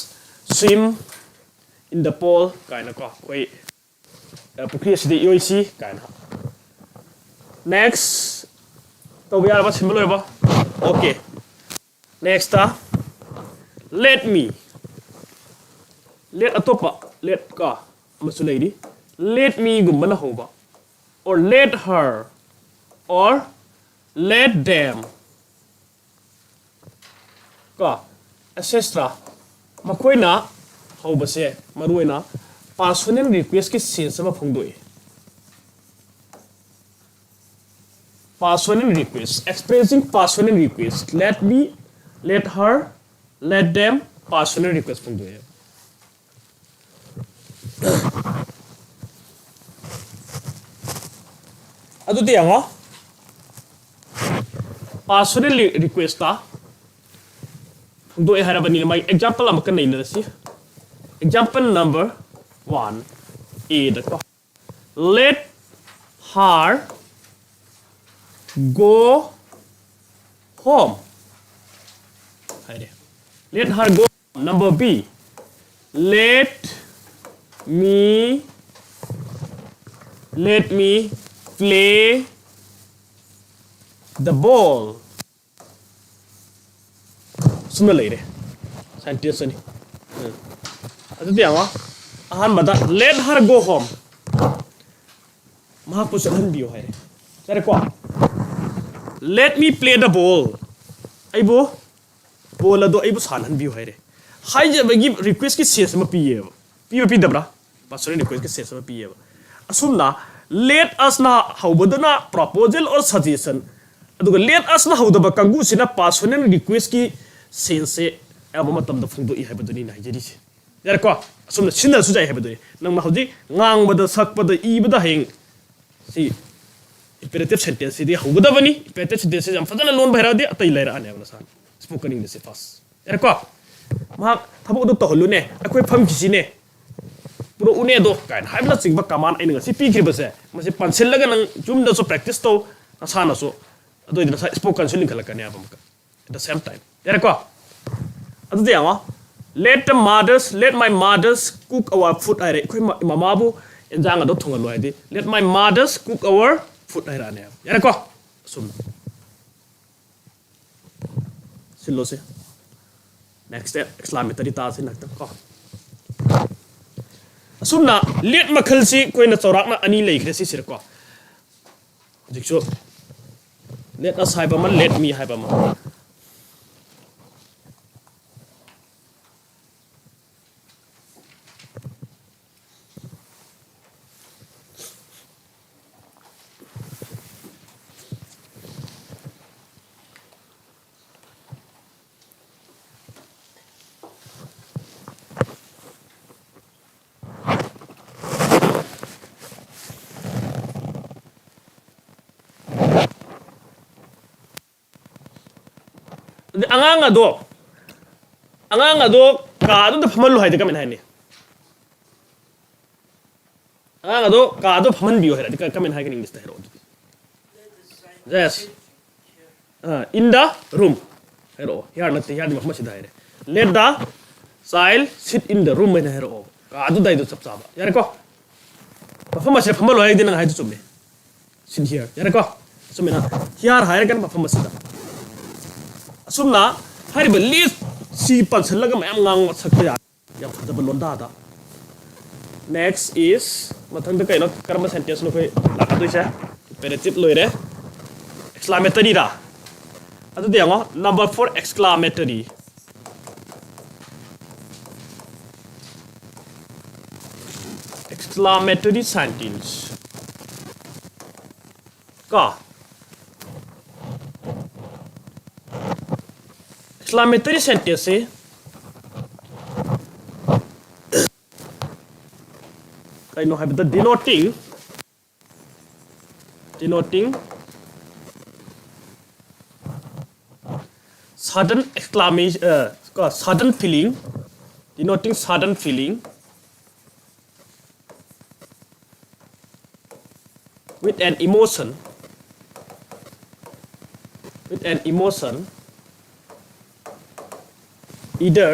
swim in the pool kind of wait kind of next so we are about similar okay next let me let atopa let ka masulady let me gumbana hoba or let her or let them ka etc makoina hoba se maruina personal request ki sense ma phungdoi personal request expressing personal request let me let her let them personal request phungdoi adudi anga personal request ta do e harabani mai example am kan naina si example number 1 a the let her go home let her go number b let me play the ball summa leire sentence ni adu diama ahan bada let her go home ma ko sahan biyo hai sare ko let me play the ball aibo ball ado aibo sahan biyo hai re hai je bagi request ki sense ma piye pi dabra personal request ki sense ma piye asumna let us na haubadana proposal or suggestion aduga let us na haudaba kangu sina personal request ki sense aba matam da phungdo I habaduni na jeri se yar ko asumna sinna su jai habaduni nang ma hauji ngang bada sak bada I bada heng si imperative sentence di haubada bani imperative sentence jam fadana non bahira di atai laira ane abna san spoken english fast yar ko ma thabo du to holu ne akoi pham kisi ne puro une do kan haibla singba kaman ai ngasi pi kribase mase pencil laga nang jum da so practice to asana so ado idina spoken counseling khala kane abamka at the same time yara ko adu diama let my mothers cook our food ai koi mama bu enjang ado thonga lo ai di let my mothers cook our food ai ra ne yara ko sum silo se next step exclamatory ta sin nakta ko asumna let makhal si koina chawrakna ani leikre si sirko dikso let us haiba man let me haiba man angang ado ka ado da phamal lo hai de kamen hai ne angang ado ka ado phaman biyo hai de kamen hai kan english da hero yes in the room hero here not here di mahma sida hai let the child sit in the room mein hero ka ado dai do chap chaba yar ko phama se phamal lo hai de nang hai de chumne sin here yar ko sumena here hai kan phama sida asumna hariba list si pansel laga mayam ngang sakta ya ya phada balonda da next is mathang da kaino karma sentence no koi laka toisa imperative loire exclamatory ra ꯑꯗꯨꯗꯤ ꯌꯦꯡꯉꯣ number 4 exclamatory exclamatory sentence ꯀꯣ exclamatory sentence ꯁꯦ ꯀꯩꯅꯣ ꯍꯥꯏꯕꯗ denoting sudden exclamation sudden feeling denoting sudden feeling with an emotion either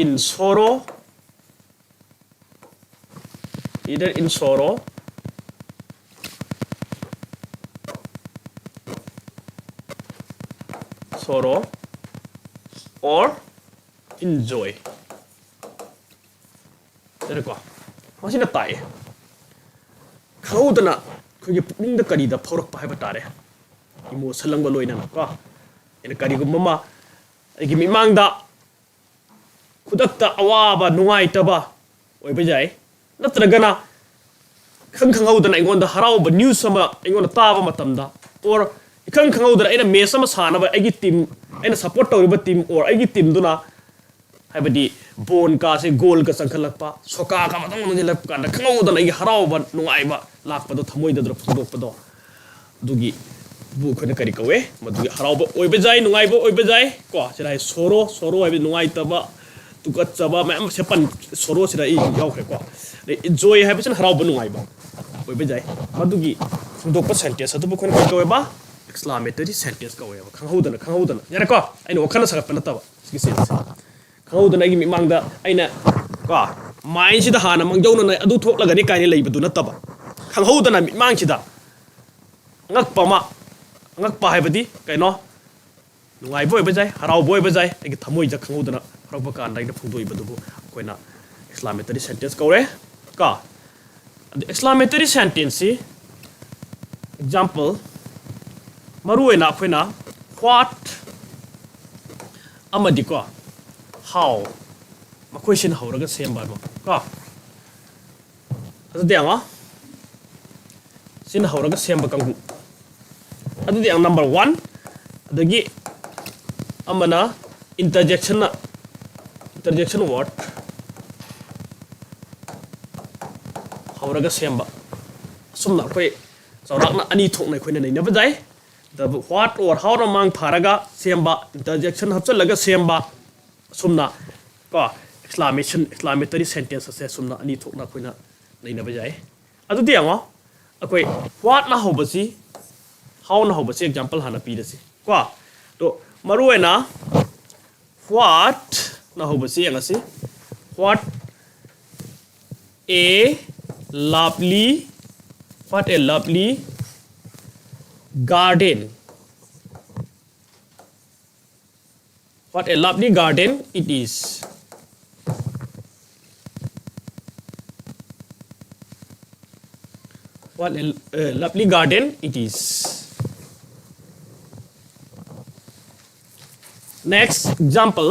in sorrow or in joy ꯀꯣ ꯃꯁꯤꯅ ꯇꯥꯛꯑꯦ ꯈꯪꯍꯧꯗꯅ ꯑꯩꯈꯣꯏꯒꯤ ꯄꯨꯛꯅꯤꯡꯗ ꯀꯔꯤꯗ ꯐꯥꯎꯔꯛꯄ ꯍꯥꯏꯕ ꯇꯥꯔꯦ ꯏꯃꯣꯁꯟ ꯑꯃꯒ ꯂꯣꯏꯅꯅ ꯀꯣ ꯑꯩꯅ ꯀꯔꯤꯒꯨꯝꯕ ꯑꯃ ꯑꯩꯒꯤ ꯃꯤꯃꯥꯡꯗ ꯈꯨꯗꯛꯇ ꯑꯋꯥꯕ ꯅꯨꯡꯉꯥꯏꯇꯕ ꯑꯣꯏꯕ ꯌꯥꯏ ꯅꯠꯇ꯭ꯔꯒꯅ ꯈꯪꯍꯧꯗꯅ ꯑꯩꯉꯣꯟꯗ ꯍꯔꯥꯎꯕ ꯅ꯭ꯌꯨꯁ ꯑꯃ ꯑꯩꯉꯣꯟꯗ ꯇꯥꯕ ꯃꯇꯝꯗ ꯑꯣꯔ ꯈꯪꯍꯧꯗꯅ ꯑꯩꯅ ꯃꯦꯠꯆ ꯑꯃ ꯁꯥꯟꯅꯕ ꯑꯩꯒꯤ ꯇꯤꯝ ꯑꯩꯅ ꯁꯞꯄꯣꯔꯠ ꯇꯧꯔꯤꯕ ꯇꯤꯝ ꯑꯣꯔ ꯑꯩꯒꯤ ꯇꯤꯝꯗꯨꯅ ꯍꯥꯏꯕꯗꯤ ꯕꯣꯟꯀꯥꯁꯦ ꯒꯣꯜꯒ ꯆꯪꯈꯠꯂꯛꯄ ꯁꯣꯀꯥꯒ ꯃꯇꯪ ꯃꯨꯟꯁꯤꯜꯂꯛꯄ ꯀꯥꯟꯗ ꯈꯪꯍꯧꯗꯅ ꯑꯩꯒꯤ ꯍꯔꯥꯎꯕ ꯅꯨꯡꯉꯥꯏꯕ ꯂꯥꯛꯄꯗꯣ ꯊꯃꯣꯏꯗ ꯐꯣꯡꯗꯣꯛꯄꯗꯣ ꯑꯗꯨꯒꯤ ꯑꯩꯈꯣꯏꯅ ꯀꯔꯤ ꯀꯧꯋꯦ ꯃꯗꯨꯒꯤ ꯍꯔꯥꯎꯕ ꯑꯣꯏꯕ ꯌꯥꯏ ꯅꯨꯡꯉꯥꯏꯕ ꯑꯣꯏꯕ ꯌꯥꯏ ꯀꯣ ꯁꯤꯗ ꯍꯥꯏ ꯁꯣꯔꯣ ꯍꯥꯏꯕꯗꯤ ꯅꯨꯡꯉꯥꯏꯇꯕ ꯇꯨꯀꯠꯆꯕ ꯃꯌꯥꯝ ꯁꯦꯄꯟ ꯁꯣꯔꯣꯁꯤꯗ ꯑꯩ ꯌꯥꯎꯈ꯭ꯔꯦꯀꯣ ꯑꯗꯩ ꯖꯣꯏ ꯍꯥꯏꯕꯁꯤꯅ ꯍꯔꯥꯎꯕ ꯅꯨꯡꯉꯥꯏꯕ ꯑꯣꯏꯕ ꯌꯥꯏ ꯃꯗꯨꯒꯤ ꯐꯣꯡꯗꯣꯛꯄ ꯁꯦꯟꯇꯦꯟꯁ ꯑꯗꯨꯕꯨ ꯑꯩꯈꯣꯏꯅ ꯀꯔꯤ ꯀꯧꯋꯦꯕ exclamatory sentence ꯀꯧꯋꯦꯕ ꯈꯪꯍꯧꯗꯅ ꯌꯥꯔꯦꯀꯣ ꯑꯩꯅ ꯋꯥꯈꯜꯅ ꯁꯥꯒꯠꯄ ꯅꯠꯇꯕ ꯁꯤꯒꯤ ꯁꯦꯟꯁꯁꯦ ꯈꯪꯍꯧꯗꯅ ꯑꯩꯒꯤ ꯃꯤꯃꯥꯡꯗ ꯑꯩꯅ ꯀꯣ ꯃꯥꯏꯟꯁꯤꯗ ꯍꯥꯟꯅ ꯃꯥꯡꯖꯧꯅꯅ ꯑꯗꯨ ꯊꯣꯛꯂꯒꯅꯤ ꯀꯥꯏꯅ ꯂꯩꯕꯗꯨ ꯅꯠꯇꯕ ꯈꯪꯍꯧꯗꯅ ꯃꯤꯠꯃꯥꯡꯁꯤꯗ ꯉꯛꯄ ꯍꯥꯏꯕꯗꯤ ꯀꯩꯅꯣ ꯅꯨꯡꯉꯥꯏꯕ ꯑꯣꯏꯕ ꯌꯥꯏ ꯍꯔꯥꯎꯕ ꯑꯣꯏꯕ ꯌꯥꯏ ꯑꯩꯒꯤ ꯊꯃꯣꯏꯗ ꯈꯪꯍꯧꯗꯅ ꯐꯥꯎꯔꯛꯄ ꯀꯥꯟꯗ ꯑꯩꯅ ꯐꯣꯡꯗꯣꯛꯏꯕꯗꯨꯕꯨ ꯑꯩꯈꯣꯏꯅ exclamatory sentence ꯀꯧꯔꯦ ꯀꯣ ꯑꯗꯨ exclamatory sentence ꯁꯤ example ꯃꯔꯨꯑꯣꯏꯅ ꯑꯩꯈꯣꯏꯅ what ꯑꯃꯗꯤꯀꯣ how ꯃꯈꯣꯏꯁꯤꯅ ꯍꯧꯔꯒ ꯁꯦꯝꯕ ꯑꯃ ꯀꯣ ꯑꯗꯨꯗꯤ ꯌꯦꯡꯉꯣ ꯁꯤꯅ ꯍꯧꯔꯒ ꯁꯦꯝꯕ ꯀꯥꯡꯕꯨ ꯑꯗꯨꯗꯤ ꯌꯦꯡꯉꯣ number 1 ꯑꯗꯒꯤ ꯑꯃꯅ interjection word ꯍꯧꯔꯒ ꯁꯦꯝꯕ ꯑꯁꯨꯝꯅ ꯑꯩꯈꯣꯏ ꯆꯥꯎꯔꯥꯛꯅ ꯑꯅꯤ ꯊꯣꯛꯅ ꯑꯩꯈꯣꯏꯅ ꯅꯩꯅꯕ ꯌꯥꯏ what or how ꯅ ꯃꯥꯡ ꯊꯥꯔꯒ ꯁꯦꯝꯕ interjection ꯍꯥꯞꯆꯤꯜꯂꯒ ꯁꯦꯝꯕ ꯑꯁꯨꯝꯅ ꯀꯣ exclamatory sentence ꯑꯁꯦ ꯑꯁꯨꯝꯅ ꯑꯅꯤ ꯊꯣꯛꯅ ꯑꯩꯈꯣꯏꯅ ꯅꯩꯅꯕ ꯌꯥꯏ ꯑꯗꯨꯗꯤ ꯌꯦꯡꯉꯣ ꯑꯩꯈꯣꯏ what ꯅ ꯍꯧꯕꯁꯤ how ꯅ ꯍꯧꯕꯁꯤ example ꯍꯥꯟꯅ ꯄꯤꯔꯁꯤ ꯀꯣ ꯇꯣ ꯃꯔꯨꯑꯣꯏꯅ what ꯅ ꯍꯧꯕꯁꯤ ꯌꯦꯡꯉꯁꯤ what a lovely garden it is what a lovely garden it is next example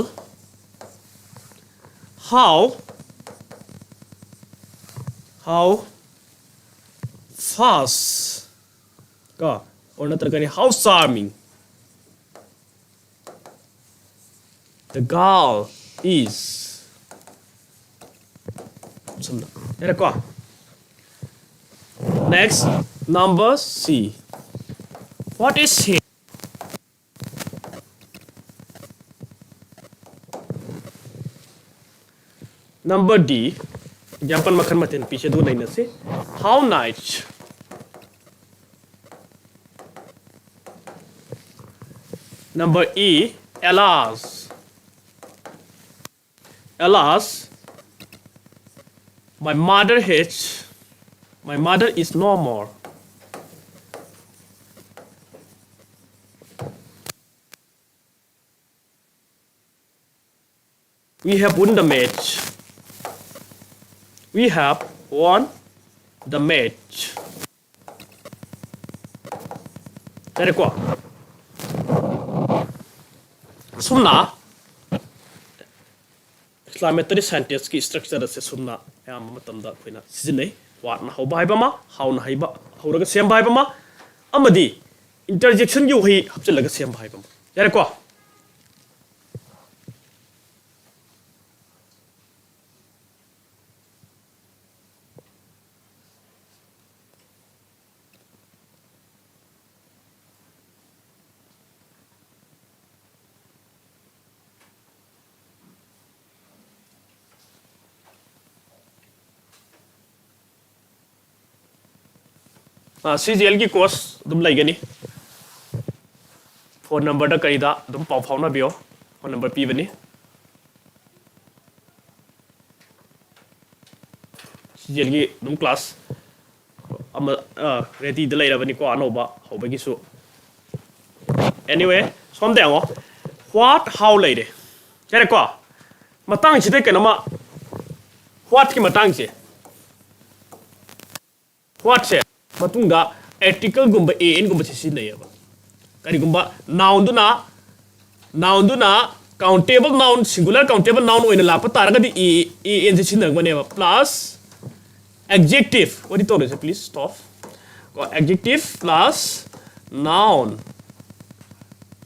how fast or natragani how charming the girl is somna next number C what is she number D example makan matin piche do naina se how nice number E alas my mother is no more we have won the match यारेको Sumana exclamatory sentence की structure से सुमना याम मतंदा खोइना सिजनै what na hauba haibama how na haiba hauraga sem haibama amadi interjection gi hui hapchalaga sem haibama yareको CGL की course तुम लाइगनी phone number दा करीदा तुम पाव fauna बियो phone number पीबनी CGL की तुम class um ready the लाइरबनी को अनोबा होबगिसु anyway सोम देंगो what how लाइरे यारे को मतंग सिदे केनमा what की मतंग से what से मतुंगा article गुंबा an गुंबा से नयबा करी गुंबा noun दुना countable noun singular countable noun ओइना लाप तारगदि an से सिनगबनेबा plus adjective what it is please stop को adjective plus noun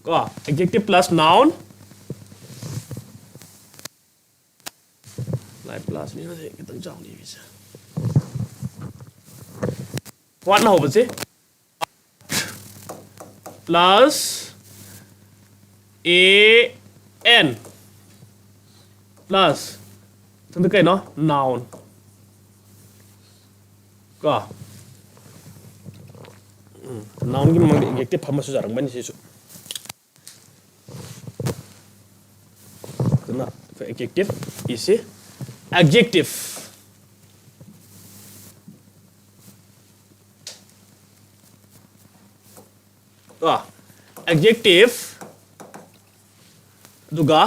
को adjective plus noun like plus नि ने कितन जाउनी बिसा what ना हो बचे plus an plus तुम तो कहीं ना noun का noun की मंग adjective हम सुझाव रंग बनी चीज़ तो ना adjective इसे adjective adjective दुगा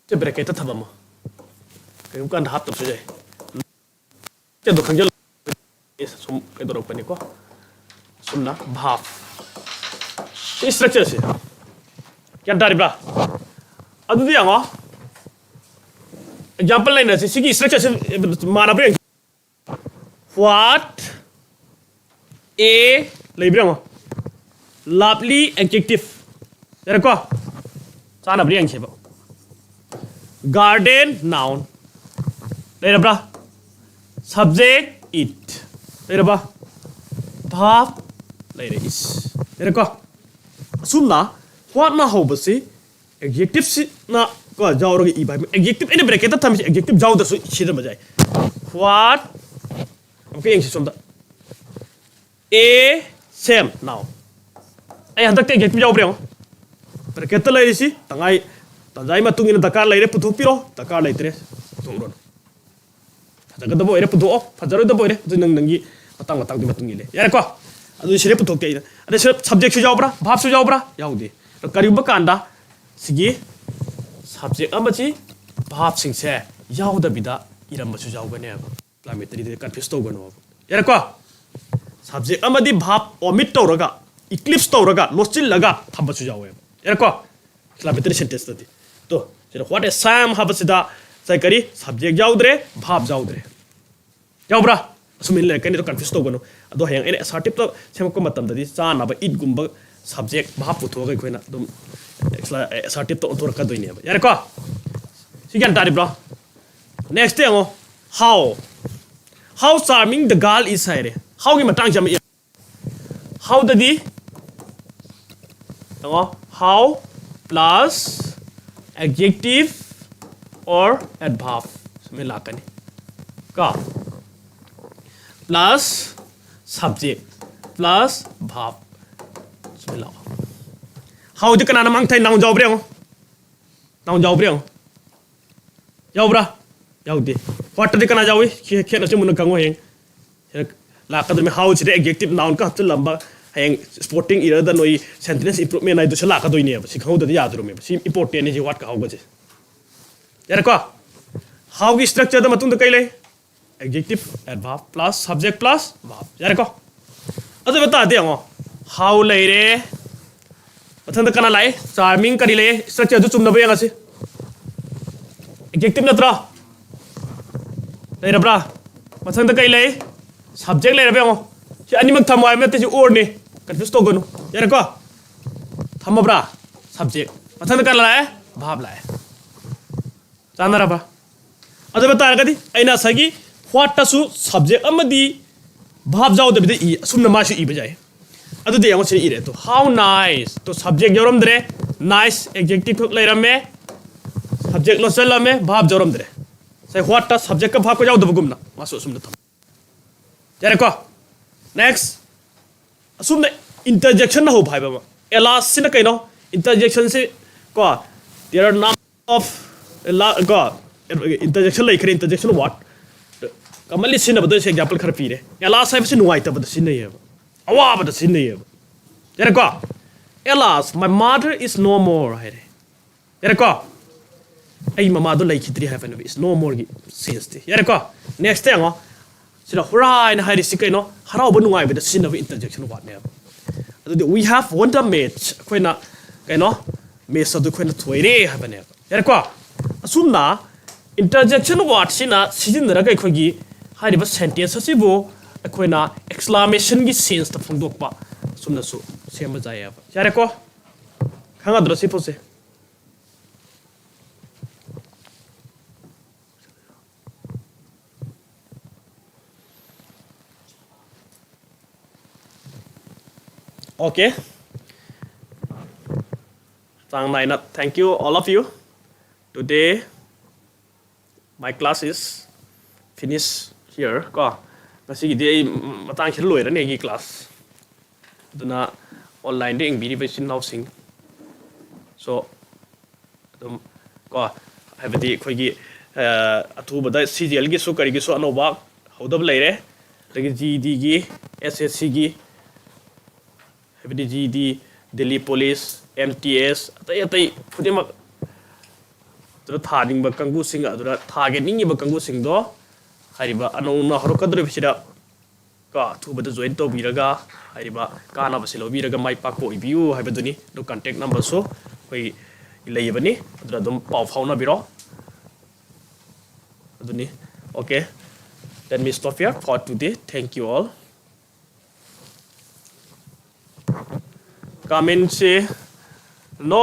से ब्रैकेट था बम कहीं का हाथ तो सुझे ते दो खंजल इस सुम के दो रोकने को सुनना भाव इस स्ट्रक्चर से क्या डारी ब्रा अदुदी आंगो एग्जांपल लाइन से सिगी स्ट्रक्चर से माना ब्रेंग what a लेब्रेंगो lovely adjective यार को साना ब्रेंग छे garden noun ले रब्रा subject it ले रब्रा verb ले रे is यार को सुनना what ना हो बसे adjective से ना को जाओ रोगे ई भाई adjective इन्हें ब्रेकेट था थम adjective जाओ दसो इच्छे बजाय what ओके इंग्लिश सुनता a same now ai handak te adjective जाओ ब्रेंगो ब्रेकेट ले रिसी तंगाई तंजाई मा तुंगिना दकार लेरे पुथु पिरो दकार लेतरे तुंगरो फजग दबो एरे पुथु फजरो दबो एरे जु नंग नंगी मतंग मतंग दि मतुंगी ले यारे को अदु सिरे पुथु के अदे सिरे सब्जेक्ट सु जाओब्रा भाब सु जाओब्रा याउदे करिबा कांदा सिगी सब्जेक्ट अमची भाब सिंगसे याउदा बिदा इरम सु जाओगने क्लामेटरी दे कन्फ्यूज तोगनो यारे को सब्जेक्ट अमदी भाब ओमिट तोरगा इक्लिप्स तोरगा लोचिल लगा थम सु जाओए यारे को क्लामेटरी सेंटेंस तदी तो सिरे व्हाट इज सम हाबसिदा साइ करी सब्जेक्ट जाउद्रे भाब जाउद्रे याउब्रा असुमिन ले कनी तो कन्फ्यूज तोगनो अदो हयंग एने असर्टिव तो सेमको मतम ददी चानाबा इट गुंबा सब्जेक्ट भाब पुथोगा खोइना दम असर्टिव तो तोरका दोइने यारे को सिगन तारि ब्रो नेक्स्ट एंगो how charming the girl is हायरे how की मतंग जम how ददी एंगो how plus adjective or adverb में लाकने का plus subject plus verb में लाओ how जो कनाना मांग थाई नाउन जाओ ब्रेंगो नाउन जाओ ब्रेंगो जाओ ब्रा जाओ दे what दे कना जाओ खे न से मुन कंगो हें लाकद में how से adjective noun का हत्ते लंबा हें स्पोर्टिंग इरर द नोई सेंटेंस इंप्रूवमेंट नाइ तो लाकद दोइने बस सिखाउ द याद रोमे बस इंपोर्टेंट ने जे what का होगा जे यार को how की स्ट्रक्चर द मतुंग द कइले adjective adverb plus subject plus verb यार को अदु बता दे हो हाउ लेरे मथंद कना लाए चार्मिंग करी ले स्ट्रक्चर दु चुमना बयंग असे एडजेक्टिव नत्रा लेरब्रा मथंद कई ले सब्जेक्ट लेरबे हो सी अनिमक थमो आइ मते सी और ने कंफ्यूज तो गनु यारे को थमब्रा सब्जेक्ट मथंद कना लाए भाब लाए चानरबा अदु बता रगदी अइना सगी व्हाट टसु सब्जेक्ट अमदी भाब जाओ दबिदे इ सुमना मासी इ बजाय अदु दे यंग से इरे तो हाउ नाइस तो सब्जेक्ट योरम दरे नाइस एडजेक्टिव थोक लेरमे सब्जेक्ट लो चलमे भाब जोरम दरे से व्हाट टा सब्जेक्ट का भाब को जाओ दबगुमना मासो सुमना थम यारे को नेक्स्ट सुमना इंटरजेक्शन ना हो भाई बाबा एलास सिना कइनो इंटरजेक्शन से को देयर आर नंबर ऑफ को इंटरजेक्शन लाइक इंटरजेक्शन व्हाट कमली सिन बद से एग्जांपल खर पीरे एलास है से नुवाई तब सिन नहीं है अवा बद सिन नहीं है यारे को alas my mother is no more है यारे को आई ममा दो लाइक खित्री है फन इज नो मोर की सेंस थे यारे को नेक्स्ट टाइम सिना हुराइन हाइरि सिकैनो हराव ब नुवाई बद सिन इंटरजेक्शन व्हाट ने अदु we have won the match कोइना कैनो मैच अदु कोइना थोइरे है बने यारे को असुमना इंटरजेक्शन वर्ड सिना सिजिनरगा अखोगी हारिबा सेंटेंस असिबो अखोइना एक्सक्लेमेशन की सेंस त फोंदोकपा सुमनसु सेम जाय यारे को खांगा द्रसि पोसे okay tang naina thank you all of you today my class is finished here ko ngasi gi dei matang khil loi ra ne gi class duna online de ing bi sin now sing so dum ko habati khoi gi athu bada cgl gi su kari gi so anoba hodab leire tagi gd gi ssc gi habati gd delhi police mts atai atai phudima तो थादिंग ब कंगु सिंग अदुरा थागे निंग ब कंगु सिंग दो हारिबा अनौना हरकद्रे बिसिदा का थुबद join तो बिरगा हारिबा काना बसिलो बिरगा माइ पाक को इबिउ हाइबदुनी दो कांटेक्ट नंबर सो कोई लेयबनी अदुरा दम पाव फाउना बिरो अदुनी okay let me stop here for today thank you all comment say no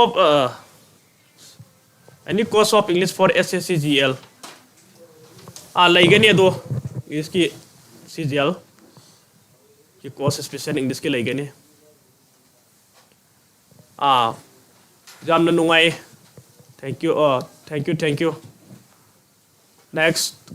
any course of English for SSC GL लाइगनी दो इसकी CGL की कोर्स स्पेशल इंग्लिश के लाइगनी जामना नुंगाई thank you next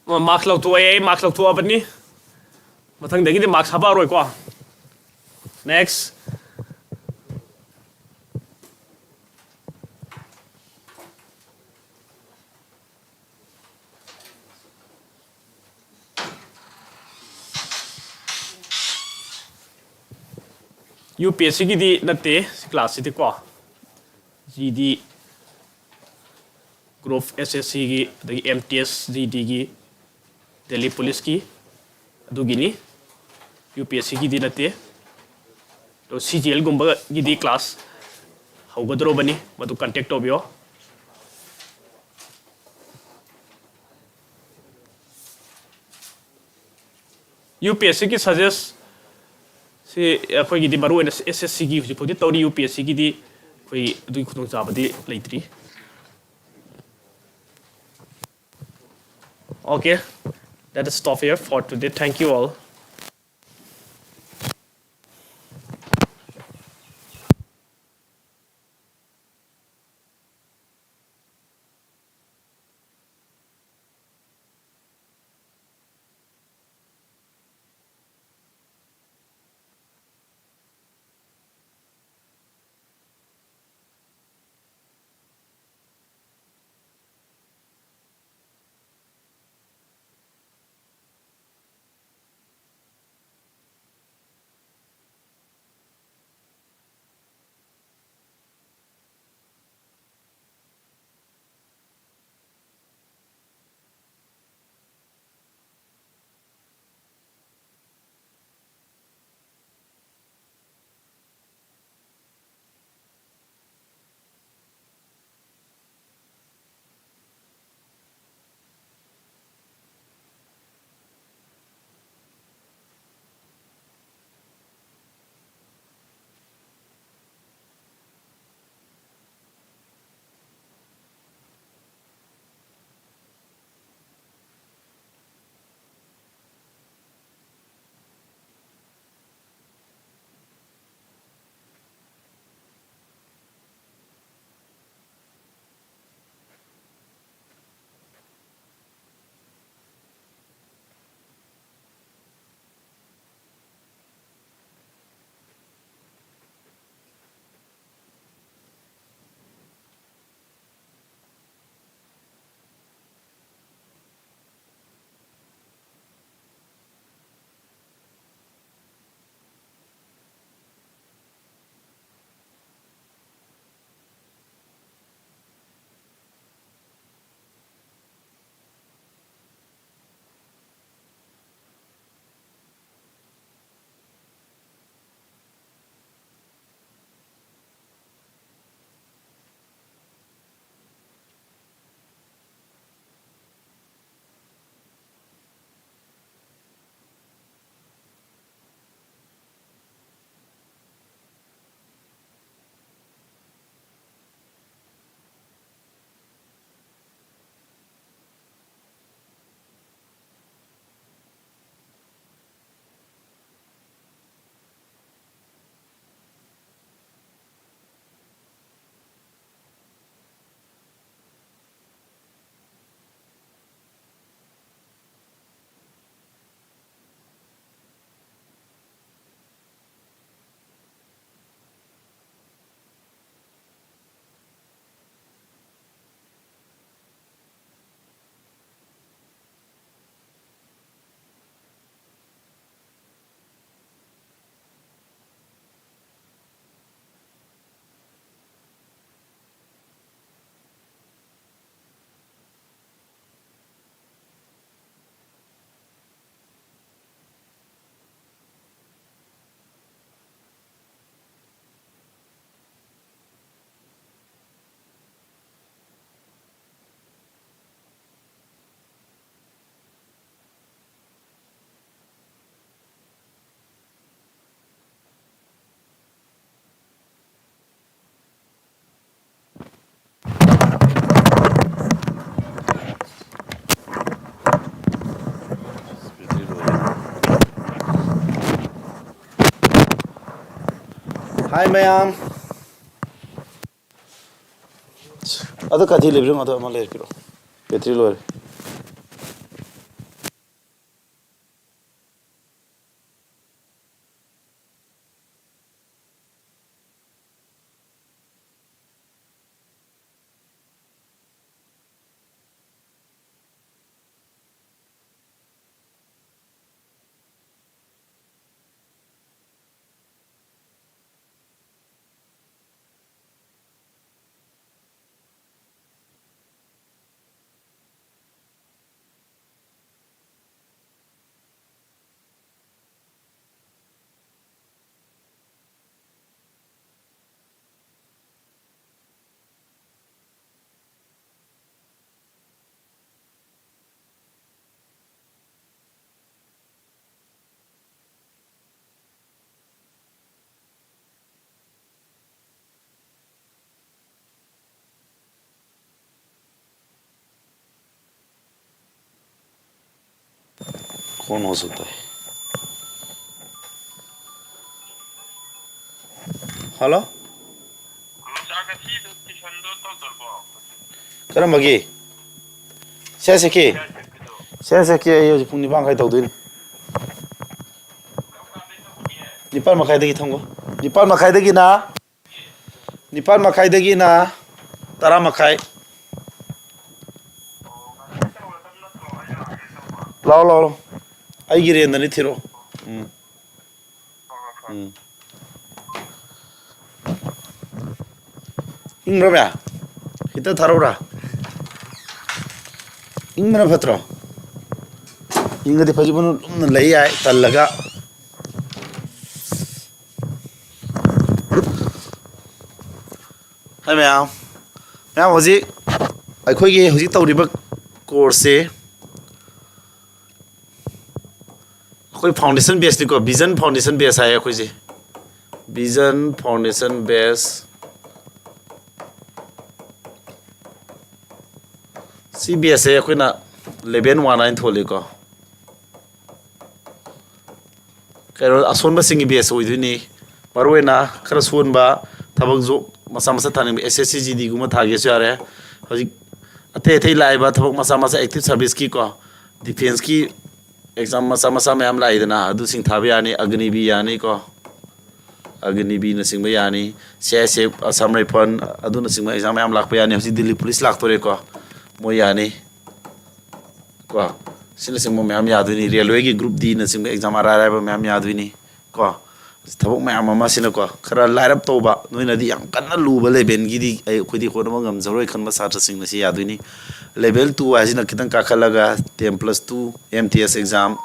मार्क्स लौथो अपनी मथंग marks हाबारोय को next UPSC की दी नते class C को GD group SSC की MTS GD की दिल्ली पुलिस की अदुगिनी UPSC की दी नते तो CGL गुंबा की दी क्लास हौगदरो बनी मधु कांटेक्ट तोबियो UPSC की सजेस्ट से अखोई दी मरु SSC की हुजि फोदि तौरी UPSC की दी कोई दुई खुदों चाबदी लेत्री okay let us stop here for today thank you all Hi ma'am. Ada kathi lebring ada amal ler piro. Petri lor. कौन हो सकता है? हेलो करम बगी से के ये पुंग निपान खाई तौदुइन निपान मखाइदगी थंगो निपान मखाइदगी ना तरा मखाई लाओ आई गिरे अंदर नहीं थिरो इंग्रो में हिता थारोरा इंग में फत्रो इंग दे फजिबन लई आए तल्लगा हाय मैम होजी अखोगी होजी तौरिबा कोर्स से कोई फाउंडेशन बेस निको विजन फाउंडेशन बेस है कोई जी vision foundation base C base है कोई ना लेवल 19 थोले को करो असोन बसिंग बेस होइदुनी मरोना खर सोनबा थबक जो मसा मसा थाने एसएससी जीडी गुमा थागे यारे हजि अथे अथे लाइबा थबक मसा मसा एक्टिव सर्विस की को डिफेंस की एग्जाम मसा मसा मैम लाइदना अदु सिंग थाबे यानी अग्निवी यानी को अग्निवी न सिंग यानी से असम राइफल अदु न सिंग एग्जाम मैम लाख यानी हजि दिल्ली पुलिस लाख तोरे को मो यानी को सिन सिंग मो मैम यादुनी रेलवे की ग्रुप डी न सिंग एग्जाम आराय मैम यादुनी को थबक मैम अमा सिन को खरा लाइरप तोबा नोइनदी याम कन्ना लुबा लेवल गिदी खुदी खोदम गम जरोय खनबा सात्र सिंग नसी यादुनी लेवल 2 आजिना कितन काखलगा 10+2 MTS exam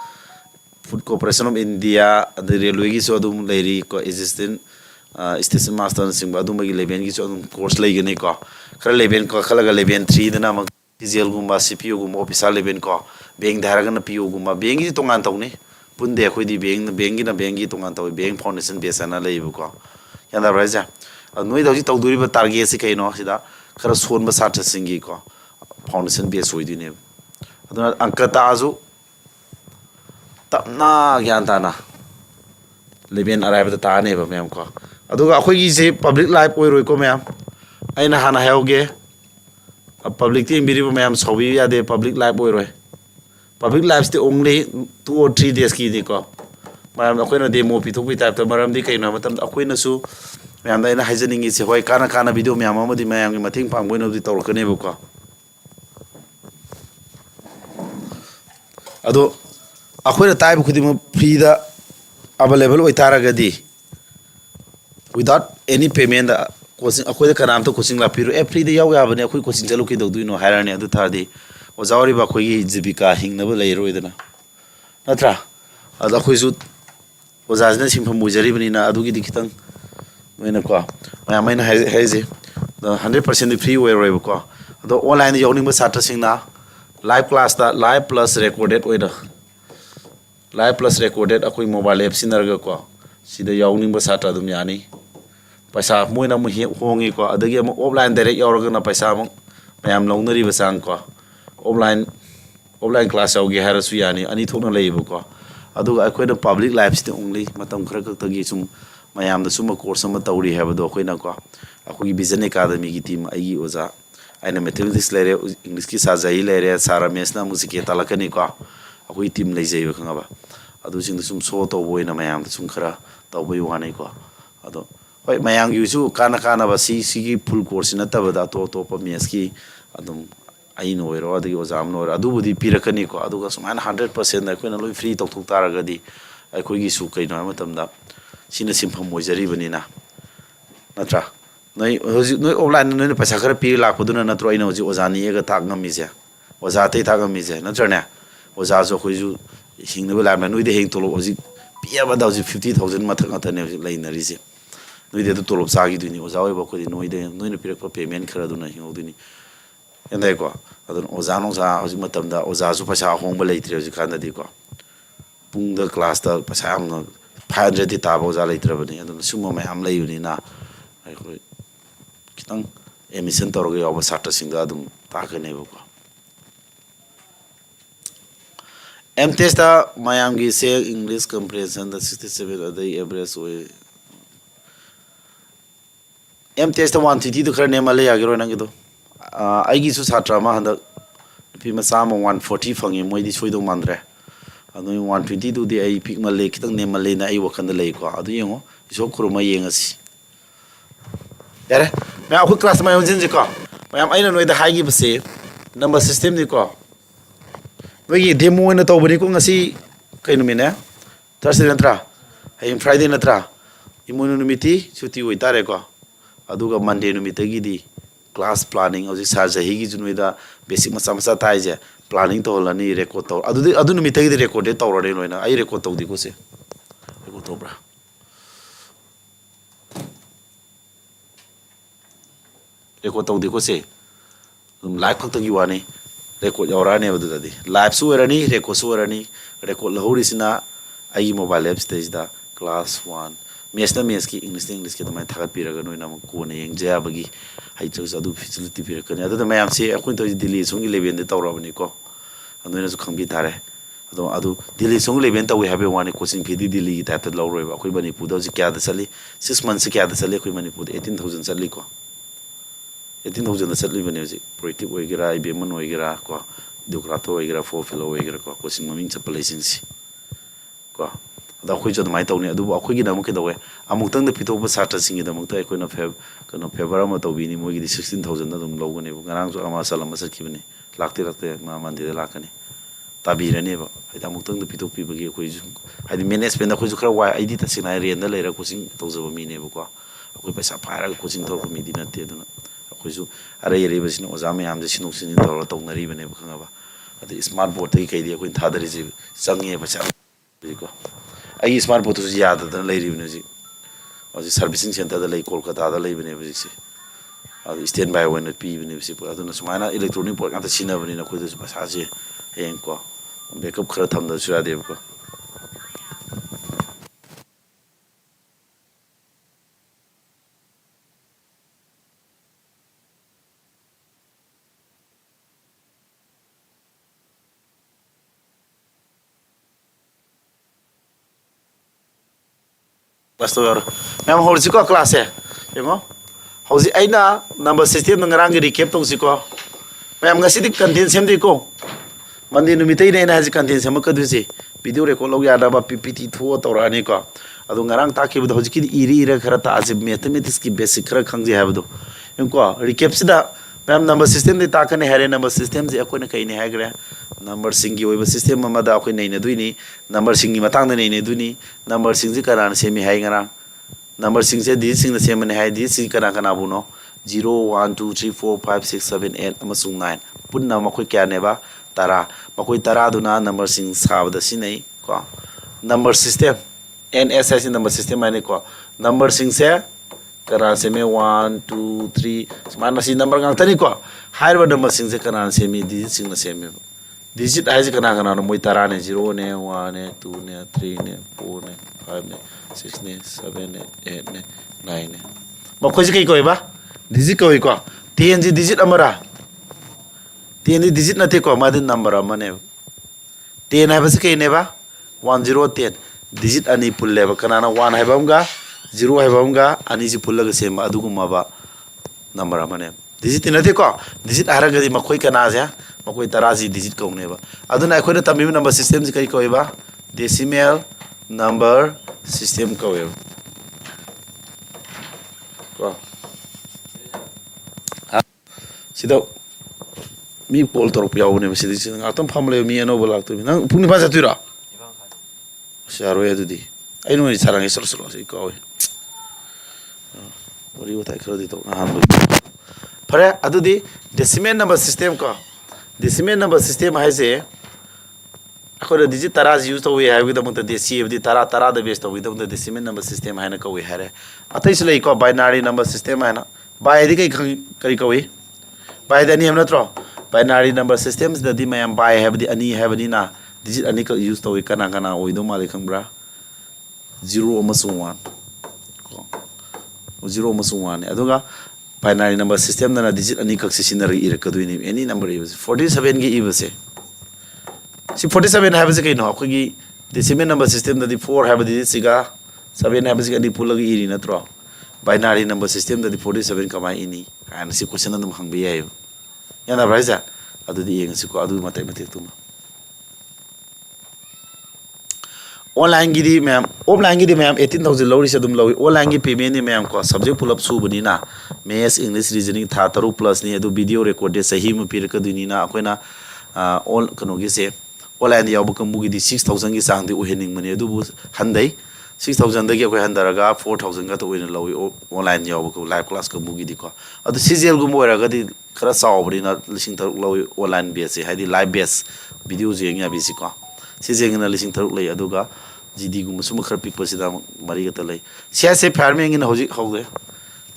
food corporation of India the railway की सो अदुम लेरी को असिस्टेंट स्टेशन मास्टर सिंग अदुम की लेवल की सो अदुम कोर्स लेगने को खरा लेवल को खलगा लेवल 3 दना मग जेल गुम्बा सीपीओ गुम्बा ऑफिसर लेवल को बैंक धारगना पीओ गुम्बा बैंक की तोंगान तौनी पुंदे अखोइदी बैंक की तोंगान तौ बैंक फाउंडेशन बेसना लेबको यादा राजा नोइ दौजी तौदुरिबा टारगेट से कइनो सिदा खरा सोनबा सात्र सिंगी को फाउंडेशन बेस होइदिने अदुना अंक ताजु तपना ज्ञान ताना लेबेन अराइब ताने बा मैम को अदुगा अखोइगी से पब्लिक लाइफ ओइ रोइ को मैम आइना हाना हायोगे पब्लिक ती बिरिबो मैम सौबी यादे पब्लिक लाइफ ओइ रोइ पब्लिक लाइफ से ओनली 2 or 3 days की निको मैम अखोइना डेमो पिथोबि टाइप त मरमदि कइनो मतम अखोइनासु मैम दाइना हाइजनिंग से होय काना वीडियो मैम अमदि मैम की मथिंग पांगबोइनोदि तौरकनेबको अदो अखोइना टाइप खुदिम फ्री अवेलेबल होइतारगदी विदाउट एनी पेमेंट कोचिंग अखोइदा कनाम तो कोचिंग लापिरो ए फ्री याव याबने अखोइ कोचिंग चलो कि दौदुइनो हायरने अदु थारदी ओजावरिबा अखोइगी जीविका हिंगनबो लेरोइदना नत्रा अद अखोइसु ओजाजना सिंफम मुजरिबनिना अदुगी दिखितंग मैंने को मैम हाइजे 100% फ्री ओइरोइबको अदो ऑनलाइन यावनिंग छात्र सिंगना लाइव क्लास दा लाइव प्लस रिकॉर्डेड ओइदा लाइव प्लस रिकॉर्डेड अखोइ मोबाइल ऐप सिनरगा को सिदा यावनिंग छात्र दुम यानी पैसा मोइना मु होंगी को अदगी ऑफलाइन डायरेक्ट यावरगना पैसा मैम लौनरिबा सांग को ऑफलाइन क्लास यावगे हारसु यानी अनि थोना लेइबको अदुगा अखोइना पब्लिक लाइफ से ओनली मतम खर खतगी सुम mayamda suma course ama tawri habado akoina ko akogi vision academy gi team ai oza aina mathematics lere english ki sajai lere sara mesna musike talakani ko akoi team leijai khangaba adu sing sum so to boina mayamda sum khara tawbai wanai ko ado hoi mayang yu su kana ba si gi full course na tabada to pa mes ki adum ai no ero adi ozam no adu budi pirakani ko adu ga suman 100% na koina loi free tok taragadi akoi gi su kaino matamda sina simpham moijari banina natra noi online noi paisa khara pi la khuduna natro ina hoji ozani ega tak ngami je oza tei tak ngami je natra ne oza jo khoi ju hingna bela ma noi de heng tolo hoji pi aba da hoji 50000 mathak ngata ne lainari je noi de tolop sagi duni oza oi ba khoi noi de noi ne pirak payment khara duna hingo duni endai ko adun oza no za hoji matamda oza ju paisa hongba leitre hoji khanda di ko pungda class da paisa amna 500 di tabo za leitrabani adun sumo mayam leiyuni na ai khoi kitang emission torge yoba satra singda adum takane ko m test da mayam gi se english comprehension da 67 adai average way m test da 130 to khar ne male ya giro nang do ai gi su satra ma handa pi ma sam 140 fangi moi di soido mandre adu 120 do di ai pik male kitang ne male na ai wakan da lei ko adu yengo iso khuruma yengasi yare मैं आपको class में उनजिन जी को मैं आप आइना नोइदा high की बसे number system दी को वही डेमो ने तो बनी को ngasi कई नुमिने थर्सडे नत्रा हाई फ्राइडे नत्रा इमोनो नुमिति छुट्टी होई तारे को अदुगा मंडे नुमिते की दी क्लास प्लानिंग और साजा ही की जुनोइदा बेसिक मसा मसा ताई जे प्लानिंग तो होलानी रेकॉर्ड तो अदु नुमिते की रेकॉर्ड तो रे लोइना आई रेकॉर्ड तो दी को से रेकॉर्ड तो ब्रा record tawdi ko se live khak tagi wani record yaurani badadi live su erani record su erani record lahori sina ai mobile app stage da class 1 mes ki english ki tamai thagat piraga noina ko ne engja bagi hai chus adu facility pirakani adu mayam se akun to delhi songi level de tawrabani ko anoina su khambi tare adu delhi songi level tawi habe wani coaching fee delhi ki type lawroi ba khoi Manipur da ji kya da sali 6 months se kya da sali khoi Manipur 18000 sali ko 18000 sali bane ji proactive oigira ibm oigira ko doctorato oigira for fellow oigira ko coaching maming chapalaisin si ko da khoi jod mai tawni adu akhoi gi namu ke dawe amuk tang da pito ba satra singi da mukta ko na february ma tawbi ni mo gi 16000 da dum logone bu ngarang so ama salam sa kibne lakte ma mandi da lakani tabirane ba ai da amuk tang da pito pi bagi khoi ju ai management da khoi ju khra wa ai di ta sinai ren da leira coaching tawjaba mi ne bu ko akhoi paisa phaira coaching tor ko mi di na te duna akhoi are yeri basino ozame amde sinuk sin tor to nari bane bu khanga ba adi smart board tai kai di akhoi thadari ji change ba cha ko ai smart board su ya da lai ri bane ji oji servicing center da lai kolkata da lai bane bu ji se adi stand by when pi bane si pu aduna sumana electronic board anta sina bane na khoi da ba sa je heng ko backup khara tham da su ya de ko Pastor, memang harus juga kelas ya, yengo. Harus aina number system ngarang di recap tong siko. Memang ngasih di kantin sem di ko. Mandi numitai na haji kantin sem ka dusi. Video record log ada ba PPT thu to rani ko. Adu ngarang ta ke bdo hojiki iri khara ta azib mathematics ki basic khara khangji habdo. Yenko recap sida ma'am number system दे ताकने हरे number system जे अकोने कई ने हागरे number सिंगी ओइबा system मदा अकोइ नै ने दुइनी number सिंगी मतांग नै ने दुइनी number सिंग जे करान सेमि हाइ ngara नंबर सिंग जे दि सिंग सेम ने हाइ दि सिंग kana kana buno 0 1 2 3 4 5 6 7 8 amasung 9 punna makoi kya ne ba tara makoi tara duna number sing sabda sinai ko number system NSS number system ane ko number sing se kana se me 1 2 3 mana si number ngang tani ko higher number sing se kana se me digit sing na se me digit ai kana kana no moi tara ne 0 ne 1 ne 2 ne 3 ne 4 ne 5 ne 6 ne 7 ne 8 ne 9 ne ma ko ji kai ko ba digit ko ko 10 ji digit amara 10 ji digit na te ko ma din number amane 10 hai ba se kai ne ba 10 10 digit ani pulle ba kana na 1 hai ba 0 है बाउंगा अनि जी पुल्ला के same अदुगुमाबा number अमने digit इनते को digit आरगदी मखोई कना जे मखोई तराजी digit कौनेबा अदुना अखोइना तमिम number system से कई कोइबा decimal number system कोइबा को सिदा मी पोल तोर पियाउने बसिदि आतम फामले मी एनो बोला तो नंग पुनि पाजा तुरा शारो यदुदी आइनो नि सारांगे सरसरो से कोइ वरी उताइ खरो दि तो हाम फरे अदुदी decimal number system को decimal number system है से अखोर digit तारा यूज तो वे है विद मत देसी with Tara Tara the base तो विद मत decimal number system है न को वे है अतै से को binary number system है ना बाय दि कई कोइ बाय द नि हम नत्रो binary number systems द दि मयम बाय है बदि अनि है बदि ना digit अनि को यूज तो वे कना कना ओइदो माले खंब्रा 0 अमसुंग 1 को 0 अमसुंग 1 अदुगा binary number system na digit ani kak sisinari irakadui ni any number is 47 gi ibase si 47 have se kaino khogi decimal number system da di 4 have digit siga 7 have se ani pulagi iri na tro binary number system da di 47 kamai ini and si question andam hangbi ayo yana raisa adu di yeng si ko adu matai matek tuma online gi di ma'am offline gi di ma'am 18000 lori se dum lowi online gi payment ni ma'am ko subject pull up su bani na maths english reasoning tha taru plus ni adu video recorded sahi mu pir ka duni na akoina all kano gi se online yaw bakam bu gi di 6000 gi sang di uhening mani adu bu handai 6000 da gi akoi handaraga 4000 ga to oina lowi online yaw bakam live class ka bu gi di ko adu cgl gu mo ra ga di khara saw bari na lising taru lowi online base haidi live base video jeng ya bisi ko cgl na lising taru lei adu ga GD gum sum khar pik pasida mari ga talai siase farming in hoji haude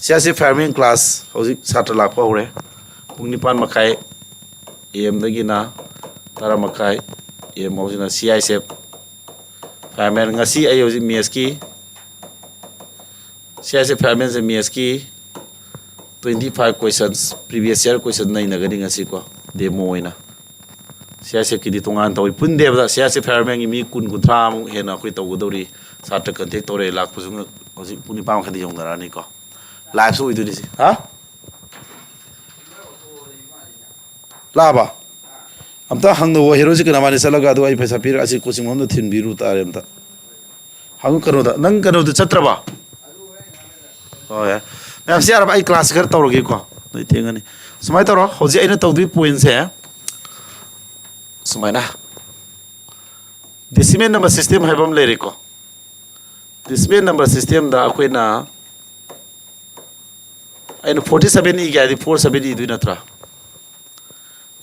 siase farming class hoji satra lak pa hore pungni pan makai em dagi na tara makai em hoji na siase farming ngasi ai hoji ms ki siase farming se ms ki 25 questions previous year question nai nagani ngasi ko demo ina siase ki di tongan tawi punde ba siase farming mi kun thram hena khoi to godori satra contact tore lak pusung hoji puni pam khadi jong dara ni ko live so idu ni ha la ba amta hang no hero ji kana mani salaga do ai phaisa pir asi coaching mom no thin biru tare amta hang karo da nang karo da chatra ba oh ya मैं आपसे यार भाई class कर तौरगे को नहीं थेंगनी सुमाय तौर होजी आइना तौदि point से सुमायना decimal number system हाइबम लेरे को decimal number system दा अखोइना आइना 47 ई गादी 47 ई दुना त्रा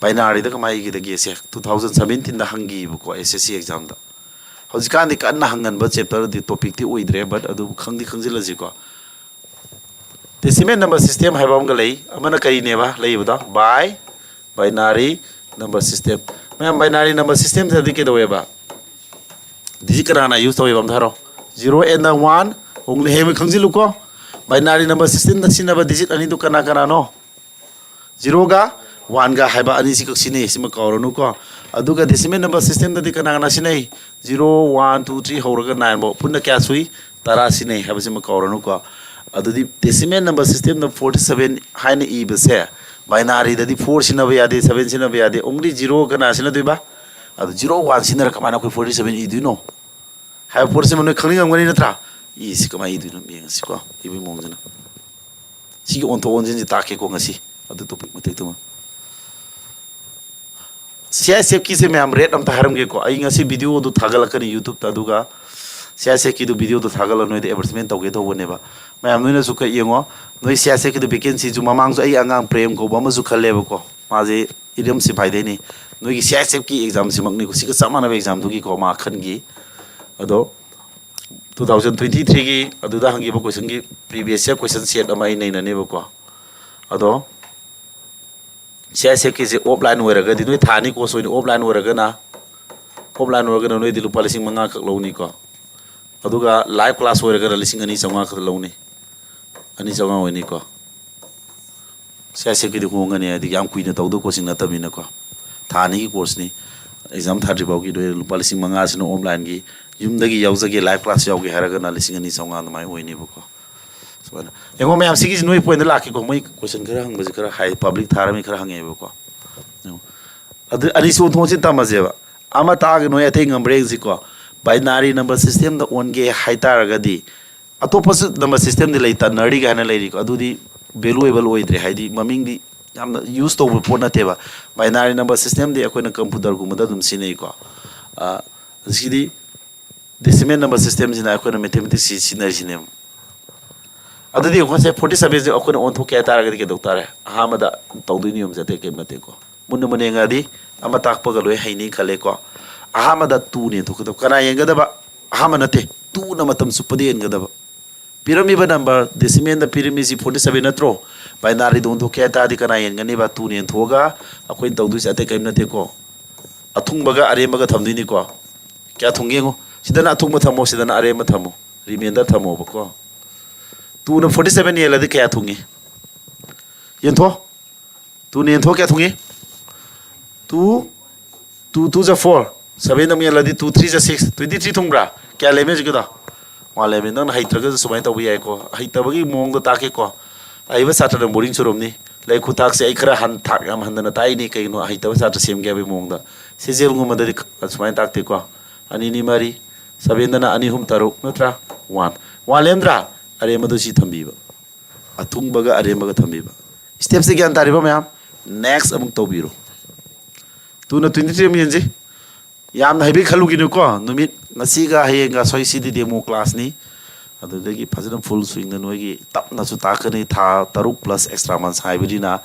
binary दा कमाई गी दगे से 2017 दा हंगी बको SSC एग्जाम दा होजी कान दि कन्ना हंगन ब चैप्टर दि टॉपिक ति ओइद्रे बट अदु खंगदि खंजिल जी को decimal number system हाइबम ग लई अमना करी नेबा लई बदा binary number system मैं binary number system से दिखे दोए बा digit कराना यूज तो बम धारो 0 and 1 only हे में खंजिलु को binary number system द सिना बा digit अनि तो कना कना नो 0 गा 1 गा हाइबा अनि सि कसिने सिम कौरनु को अदुगा decimal number system द दिखना कना सिने 0 1 2 3 होरगा 9 बो पुन्ना क्या सुई तारा सिने हाइबा सिम कौरनु को अदुदी decimal number system द 47 हाइने ई बसे binary द 4 सिना बया दे 7 सिना बया दे only 0 कना सिना दुबा अदु 0 1 सिना कमाना को 47 ई दुनो हाइ 47 मन खंनि गंगनि नत्रा ई सि कमा ई दुनो मेंग सि को इबि मोंजना सि ऑन तो ऑन जिन ताके को ngasi अदु टॉपिक मते तुम CISF की से मैं हम रेट हम तारम के को आई ngasi वीडियो दु थागल कनी YouTube ता दुगा CISF की दु वीडियो दु थागल नोय दे एडवर्टाइजमेंट तोगे तो बनेबा मैं हम नोय सुख येंगो नोय CISF की दु वैकेंसी जु ममांग जो आई आंगांग प्रेम को बम जु खलेबो को माजे इदम सि फायदे नि नोय की CISF की एग्जाम सि मकनी को सि का समाना एग्जाम दुगी को मा खन गी अदो 2023 की अदुदा हंगी बो क्वेश्चन की प्रीवियस ईयर क्वेश्चन सेट अमाई नै नने बो को अदो CISF की से ऑफलाइन होरगा दि नोय थानी कोर्स होय ऑफलाइन होरगा ना ऑफलाइन होरगा नोय दि लुपा लिसिंग मंगा खक लौनी को अदुगा लाइव क्लास होरगा लिसिंग अनि चंगा खक लौनी अनि चंगा होनी को CISF की दि होंगने दि याम कुइना तौदो कोचिंग नतमिना को थानी की कोर्स नि एग्जाम 30 बाव की दो लुपा लिसिंग मंगा सिनो ऑफलाइन की ꯌꯨꯝꯗꯒꯤ ꯌꯥꯎꯖꯒꯦ ꯂꯥꯏꯚ ꯀ꯭ꯂꯥꯁ ꯌꯥꯎꯒꯦ ꯍꯥꯏꯔꯒꯅ 2,200 ꯑꯗꯨꯃꯥꯏꯅ ꯑꯣꯏꯅꯦꯕꯀꯣ ꯁꯨꯃꯥꯏꯅ ꯌꯦꯡꯉꯣ ꯃꯌꯥꯝ ꯁꯤꯒꯤꯁꯤ ꯅꯣꯏ ꯄꯣꯏꯟꯗ ꯂꯥꯛꯀꯦꯀꯣ ꯃꯣꯏ ꯀꯣꯏꯁꯟ ꯈꯔ ꯍꯪꯕꯁꯤ ꯈꯔ ꯍꯥꯏ ꯄꯕ꯭ꯂꯤꯛ ꯊꯥꯔꯝꯃꯤ ꯈꯔ ꯍꯪꯉꯦꯕꯀꯣ ꯑꯗꯨ ꯑꯅꯤꯁꯨ ꯑꯣꯟꯊꯣꯛꯁꯤ ꯇꯝꯃꯁꯦꯕ ꯑꯃ ꯇꯥꯒ ꯅꯣꯏ ꯑꯇꯩ ꯉꯝꯕ꯭ꯔꯦ ꯍꯧꯖꯤꯛꯀꯣ ꯕꯥꯏꯅꯥꯔꯤ ꯅꯝꯕꯔ ꯁꯤꯁꯇꯦꯝꯗ ꯑꯣꯟꯒꯦ ꯍꯥꯏꯇꯥꯔꯒꯗꯤ ꯑꯇꯣꯞꯄꯁꯨ ꯅꯝꯕꯔ ꯁꯤꯁꯇꯦꯝꯗꯤ ꯂꯩ ꯇꯅꯔꯤ ꯀꯥꯏꯅ ꯂꯩꯔꯤꯀꯣ ꯑꯗꯨꯗꯤ ꯚꯦꯂꯨꯑꯦꯕꯜ ꯑꯣꯏꯗ꯭ꯔꯦ ꯍꯥꯏꯗꯤ ꯃꯃꯤꯡꯗꯤ ꯌꯥꯝꯅ ꯌꯨꯁ ꯇꯧꯕ ꯄꯣꯠ ꯅꯠꯇꯦꯕ ꯕꯥꯏꯅꯥꯔꯤ ꯅꯝꯕꯔ ꯁꯤꯁꯇꯦꯝꯗꯤ ꯑꯩꯈꯣꯏꯅ ꯀꯝꯄ꯭ꯌꯨꯇꯔꯒꯨꯝꯕꯗ ꯑꯗꯨꯝ ꯁꯤꯖꯤꯟꯅꯩꯀꯣ ꯁꯤꯗꯤ ꯗꯦꯁꯤꯃꯦꯜ ꯅꯝꯕꯔ ꯁꯤꯁꯇꯦꯝꯁꯤꯅ ꯑꯩꯈꯣꯏꯅ ꯃꯦꯊꯃꯦꯇꯤꯛꯁ ꯁꯤꯖꯤꯟꯅꯔꯤꯁꯤꯅꯦꯕ ꯑꯗꯨꯗꯤ ꯑꯩꯈꯣꯏꯁꯦ 47ꯁꯦ ꯑꯩꯈꯣꯏꯅ ꯑꯣꯟꯊꯣꯛꯀꯦ ꯍꯥꯏꯇꯥꯔꯒꯗꯤ ꯀꯩꯗꯧ ꯇꯥꯔꯦ ꯑꯍꯥꯟꯕꯗ ꯇꯧꯗꯣꯏ ꯅꯤꯌꯣꯝꯁꯦ ꯑꯇꯩ ꯀꯩꯝ ꯅꯠꯇꯦꯀꯣ ꯃꯨꯟꯅ ꯃꯨꯟꯅ ꯌꯦꯡꯉꯗꯤ ꯑꯃ ꯇꯥꯛꯄꯒ ꯂꯣꯏ ꯍꯩꯅꯤ ꯈꯜꯂꯦꯀꯣ ꯑꯍꯥꯟꯕꯗ 2ꯅ ꯌꯦꯟꯊꯣꯛꯀꯗꯕ ꯀꯅꯥ ꯌꯦꯡꯒꯗꯕ ꯑꯍꯥꯟꯕ ꯅꯠꯇꯦ 2ꯅ ꯃꯇꯝ ꯆꯨꯞꯄꯗ ꯌꯦꯟꯒꯗꯕ ꯄꯤꯔꯝꯃꯤꯕ ꯅꯝꯕꯔ ꯗꯦꯁꯤꯃꯦꯜꯗ ꯄꯤꯔꯝꯃꯤꯁꯤ 47 ꯅꯠꯇ꯭ꯔꯣ ꯕꯥꯏꯅꯥꯔꯤꯗ ꯑꯣꯟꯊꯣꯛꯀꯦ ꯍꯥꯏꯇꯥꯔꯗꯤ ꯀꯅꯥ ꯌꯦꯟꯒꯅꯤꯕ 2ꯅ ꯌꯦꯟꯊꯣꯛꯑꯒ ꯑꯩꯈꯣꯏꯅ ꯇꯧꯗꯣꯏꯁꯦ ꯑꯇꯩ ꯀꯩꯝ ꯅꯠꯇꯦꯀꯣ ꯑꯊꯨꯡꯕꯒ ꯑꯔꯦꯝꯕꯒ ꯊꯝꯗꯣꯏꯅꯤꯀꯣ kya thung yengo sidana athung ma thamo sidana are ma thamo remainder thamo bako 2 na 47 yela de kya thungi yentho 2 ne yentho kya thungi 2 2 za 4 7 nam yela di 2 3 za 6 23 thungbra kya leme jigada wale me nan haitraga sumai tawi ai ko haitabagi mong da take ko aiba satra na boring surumni lai khutak se ai khara han thak yam handana tai ni kai no haitaba satra sem gya be mong da sejel ngum da sumai takte ko ani ni mari sabendana ani hum taruk natra wan walendra are madu si thambiba athung baga are maga thambiba step se gyan tariba mayam next amuk tobiro tu na 23 yenje yam haibe khalu gi ko numit ngasi ga hayenga soi sidi demo class ni adudagi fazana full swing na noigi tapna su takani tha taruk plus extra months haibirina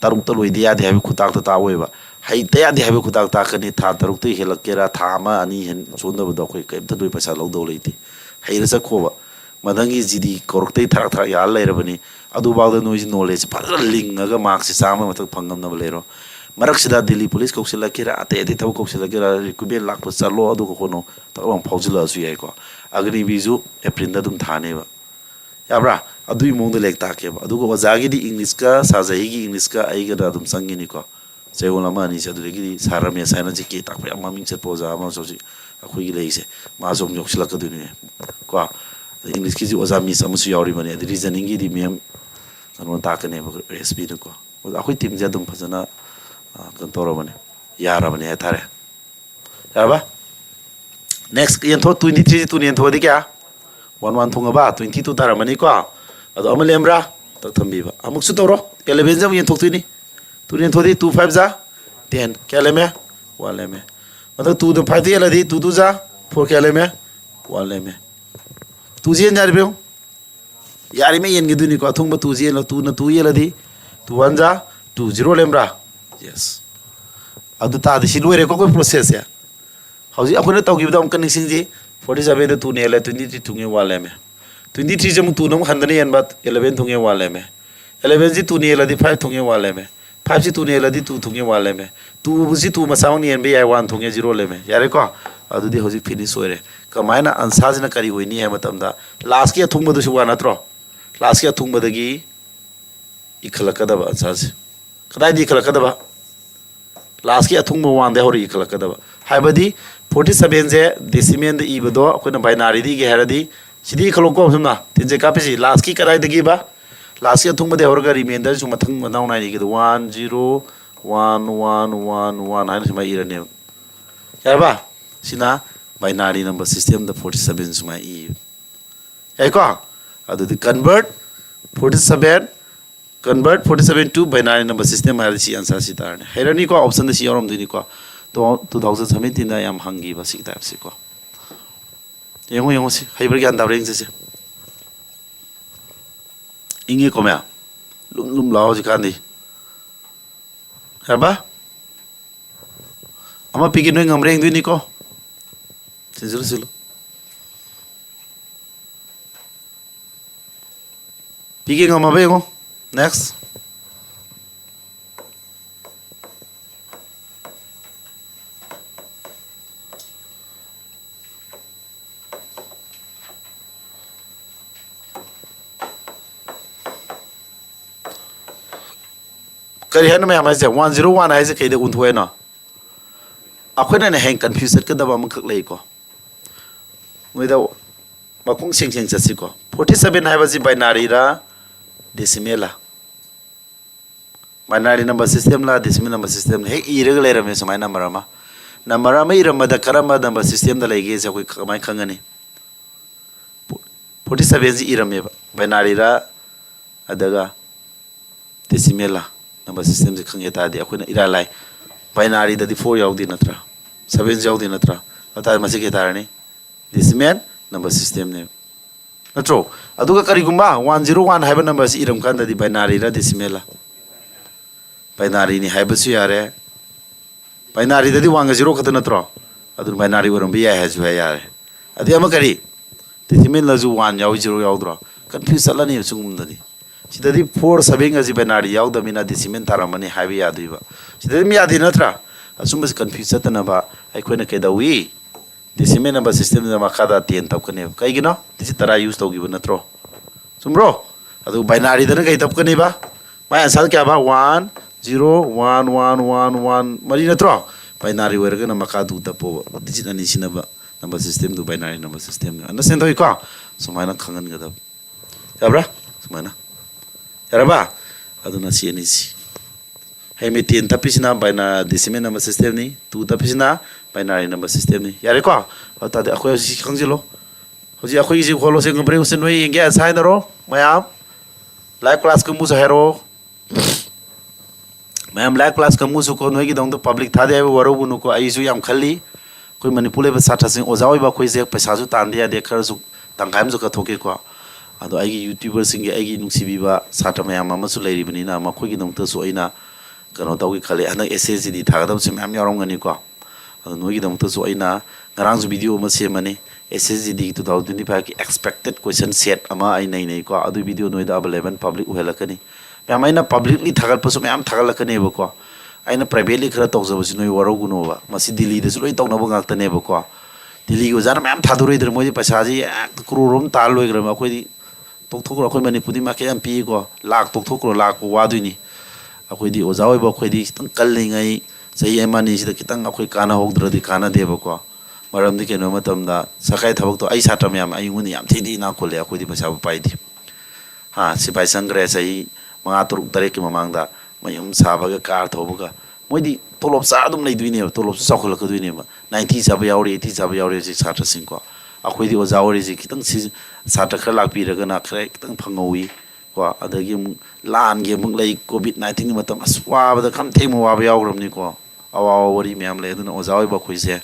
taruk to loidi ya de habi khutak to ta oiba hai te ya de habi khutak ta kani tha taruk to helakera tha ma ani hen chonda bodo koi kai ta doi paisa logdo leiti hai rasa khoba madangi jidi korokte thara thara ya lairabani adu bagda noise knowledge fazana lingaga marks sama matak phangam na lero marak sida Delhi police kausila kira ate ate thaw kausila kira recruitment lakpa chalo adu ko no taklong phaujila su yai ko agni bizu april da dum thane ba yabra adu mong de lek ta ke ba adu ko wazagi di english ka sajahi gi english ka ai ga dum sangi ni ko chegona ma ni chadu gi sarame saina ji ki tak pa maming che poza ma so ji akhui gi leise ma jom joksila ka du ni ko english ki ji oza mi samusu yauri mane reasoning gi di mem anu ta ka ne ba recipe ko akhui tim ja dum phajana kantora bane yara bane thare yaba next yentho 23 tu yentho di kya 11 thunga ba 22 tara mani ko ado amalembra tak thambi ba amuk su toro 11 jam yentho tu ni tu yentho di 25 za 10 kya leme 1 leme मतलब 2 5 di la di 2 2 za 4 kya leme 1 leme 2 jen jar beo yari me yen gidu ni ko thung ba 2 jen la 2 na 2 yela di 2 1 za 2 0 lembra yes adu ta di silwere ko process ya hauji apuna taw gi dam kaning sing ji 47 de 2 ne la 23 thunge wale me 23 jam 2 nam handane yan bat 11 thunge wale me 11 ji 2 ne la di 5 thunge wale me 5 ji 2 ne la di 2 thunge wale me 2 ji 2 masang ni yan be ai 1 thunge 0 le me yare ko adu di hauji finish oire kamaina answer jina kari hoini ha matam da last ki thung badu su wa natro last ki thung badagi ikhalakada ba answer ji kadai di ikhalakada ba last ki athung mo wan de hori ikhalakada ba haibadi 47 je decimal de ibado akoina binary di ge heradi sidi khalong ko sumna tinje kapisi last ki karai de gi ba last ki athung de horga remainder su mathang manaw nai gi 1 0 1 1 1 1 haina sima irane yaba sina binary number system the 47 suma I ai ko adu di convert 47 to binary number system hai si answer si tar ne herani ko option de si orom dini ko to 2017 da yam hangi ba sik type se ko yengo si haiber gyan da reng se ingi ko mya lum lao ji kan di haba ama pigi noi ngam reng dini ko silu pigi ngam ba yengo next kari hanu me amase 101 ai se kai de unthoe na akhoi na hang confused ka da ba man khak lei ko ꯅꯣꯏꯗ ꯃꯈꯣꯡ ꯁꯦꯡ ꯁꯦꯡ ꯆꯠꯁꯤꯀꯣ 47 ꯍꯥꯏꯕꯁꯤ binary ꯔ decimal ला binary number system ला decimal number system हे इरग लेरमे समाय number अमा इरमदा करम number system दा लेगे जे कोई कमाय खंगनी 47 जी इरमे बाइनरी रा अदगा डेसिमल ला नंबर सिस्टम से खंगे तादि अखोना इरा लाइ बाइनरी ददि 4 यावदि नत्रा 7 यावदि नत्रा अता मसे के तारने डेसिमल नंबर सिस्टम ने नत्रो अदुगा करिगुम्बा 101 हाइबा नंबर से इरम कांददि बाइनरी रा डेसिमल ला बाइनरी नि हाइबसु यारे बाइनरी ददि 1 0 खत नत्रो अदु बाइनरी वरम बिया हैजु है यारे अदि अमा करी डेसिमल लजु 1 याव 0 यावद्रो कंफ्यूज चलनी सुगुमददि सिददि 4 7 अजि बाइनरी यावदमिना डेसिमल तारमनि हाइबि यादुइबा सिददि मि यादि नत्रा असुमस कंफ्यूज चतनबा अखोइना केदावी डेसिमल नंबर सिस्टम दा मखादा 10 तपकने कइगिनो दिसि तरा यूज तौगिबो नत्रो सुमरो अदु बाइनरी दना कइ तपकनेबा माय आंसर क्या बा 1 0 1 1 1 1 मरी नत्रो बाइनरी वरगना मखा दु तपो डिजिट अनि सिनबा नंबर सिस्टम दु बाइनरी नंबर सिस्टम अंडरस्टैंड तो इको सुमायना खंगन गदा याब्रा सुमायना यारबा अदुना सिएनिसी हेमे 10 तपिसिना बाइनरी डेसिमल नंबर सिस्टम नि 2 तपिसिना बाइनरी नंबर सिस्टम नि यारे को अतादे अखोय सि खंजिलो होजि अखोय जि खोलो से गब्रे हुसैन वे इंगे असाइन रो मयाम लाइव क्लास को मुस हेरो मैम लाइव क्लास का मुसु को नोई की दंग तो पब्लिक था दे वरो बुनु को आइसु याम खल्ली कोई मणिपुर ले साथा सिंह ओजाओ बा कोई से पैसा जु तान दिया दे खर जु तंगाइम जु का थोके को अदो आइगी यूट्यूबर सिंह के आइगी नुक्सिबीबा साथा मयाम अमसु लेरिबनिना मखोई की दंग तो सो अइना कनो तौगी खले हन एसएसडी थागदब से मैम यारोंगनी को अदो नोई की दंग तो सो अइना ngaraang ju video ma semani SSGD 2025 की expected question set ama ai nei nei ko adu video noi da available public uhelakani ma'am आइना पब्लिकली थागलपसु मैम थागलकनेबको आइना प्राइवेटली खरा तौजबसु नोय वरौगुनोबा मसी दिल्ली दसु लोय तौनबो गाक्तनेबको दिल्ली गो जार मैम थादुरैदर मोय पैसाजी करोड़म ताल लोयग्रम अखोयदि तोकथोक अखोय मणिपुरी माके एम पी को लाख तोकथोक लाख को वादुनी अखोयदि ओजा ओइबो अखोयदि खितंग कल्लिङै सही एमानी सिदा खितंग अखोय काना होगद्रदि काना देबको मरमदि केनो मतमदा सखाय थबक तो आई सात्र मैम आइगुनि याम थिदि ना खोले अखोयदि पैसा पाइदि हां सिपाई संग्रह सही मंगा तुरुक तरे की ममांगदा मयम साबगा कार थोबगा मोइदि तोलोब सा अदुम लैदुइने तोलोब साखलकदुइने 90 साब यावरे 80 साब यावरे सि सात्र सिंको अखोइदि ओजावरे सि खितंग सि सात्र खर लाकपिरगना खरे खितंग फंगौई को अदगी लान गे मुक लै कोविड 19 मतम अस्वाबदा खम थेमो वाब यावरमनि को अवाव वरी मैम ले दुना ओजावै बखोइसे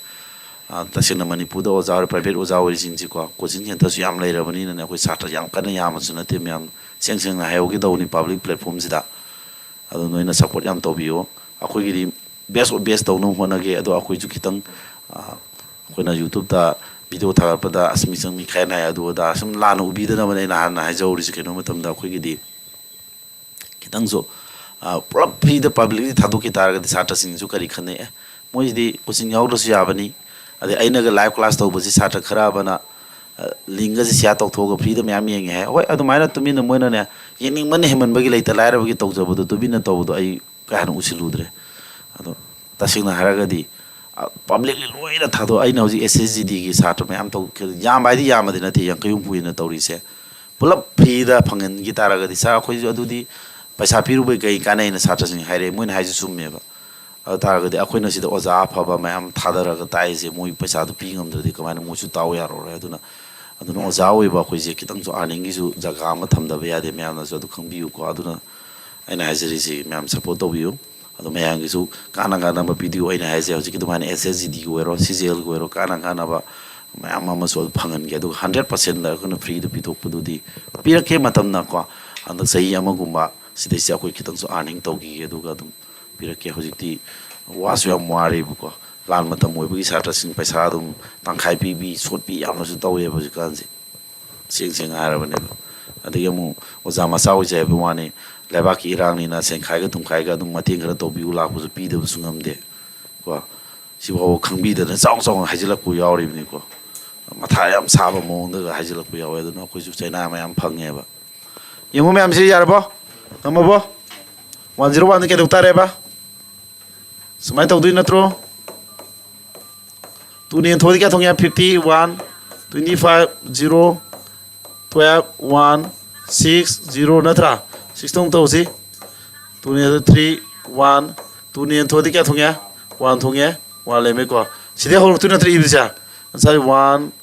तसेना मणिपुर ओजावर प्राइवेट ओजावरी सिंजी को कोचिंग सेंटर याम लैरबनि ने अखोइ सात्र याम कन यामसु नते मैम सेंग सेंग ना हायोगी दौनी पब्लिक प्लेटफॉर्म सिदा अदो नोइना सपोर्ट याम तौबियो अखोइगिदि बेस्ट तौनो होनगे अदो अखोइजु खितंग अखोइना यूट्यूब दा वीडियो थागपदा असमि संग मि खायना अदो दा सम लानो उबिदना मने ना हाना हाइजौरि केनो मतमदा अखोइगिदि खितंग जो pull-up free the public थादोकि तारगदि Sartre सिंजु करि खने मोइदि कोचिंग यावदसु याबनी अदे आइनागा लाइव क्लास तौबसि सात्र खराबना लिंग से सिया तौथोग फ्री द मैम येंगे है होय अदुमाइना तुमिन मोइना ने येनिंग मन हेमन बगी लेता लायरबगी तौजबदो तुबिना तौबदो आई काहन उसिलुद्रे अदो तसिंगना हारगदी पब्लिकली लोइना थादो आइना होजि एसएसजीडी की सात्र मैम तौ याम बाइदि यामदि नथि यंकयुम पुइना तौरिसे पुलप फ्री द फंगन की तारगदी सा खोइ अदुदी पैसा पिरुबै गई कानैना सात्र सिंग हाइरे मोइना हाइजु सुमेबा तारगदी अखोइना सिदा ओजा फबा मैम थादरगा ताइसे मोइ पैसा दु पिंगमद्रदि कमाइना मोसु ताव यारो अदुना अदुना ओजा ओइबा अखोइजे खितंग जो अर्निंग गिसु जगा अमा थमदबा यादे मैम नसु अदु खंबियु को अदुना आइना हाइजरिसि मैम सपोर्ट तौबियु अदु मैम गिसु काना काना बा वीडियो आइना हाइजे हजि किदुमाइना एसएसजीडी को एरो सीजीएल को एरो काना काना बा मैम अमा सो फंगन के अदु 100% दा कोन फ्री दु पिथोकपुदुदि पिरके मतमना को अंदक सही अमा गुम्बा सिदैसे अखोइ खितंग सो अर्निंग तौगी अदुगा अदुम पिरके हजिति वासु याम वारेबको लान मतम मोइबगी सात्र सिंग पैसा अदुम तंखाइ पिबि सोटपि यामसु तौये बजिकानसे सेंग सेंग हारबने अदगे मु ओजा मसा होइजे बवाने लेबाकी इरांगनिना सेंखाइगा तुमखाइगा अदुम मतें खरा तौबिउ लाखबसु पिदबसु ngамदे को सिबाव खंबिदना चाउ चाउ हाइजिलकु यावरिबनि को मथा याम साबा मोंदगा हाइजिलकु यावे अदुना खोइजु चाइना मयाम फंगेबा यमु मयाम से यारबो नमबो 101 के दुतारेबा सुमाय तौदुइ नत्रो तू ने थोदि क्या थोंया 51 25 0 12 1 6 0 natra 6 tong to si 2 ne 3 1 2 ne thodi kya thongya 1 thongya 1 le me ko side hol tu natra ibisa ansai 1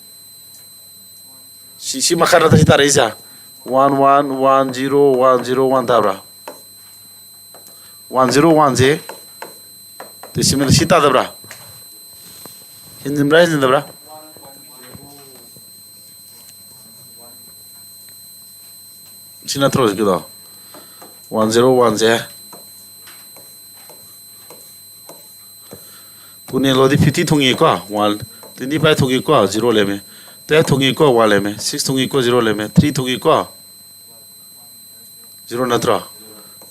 si makara ta tare isa 1 1 1 0 1 0 1 tabra 1 0 1 je decimal sita dabra hinjimra dabra Sinatros gitu 101 je tune lodi 50 thongi ko 1 25 thongi ko 0 leme 10 thongi ko 1 leme 6 thongi ko 0 leme 3 thongi ko 0 natra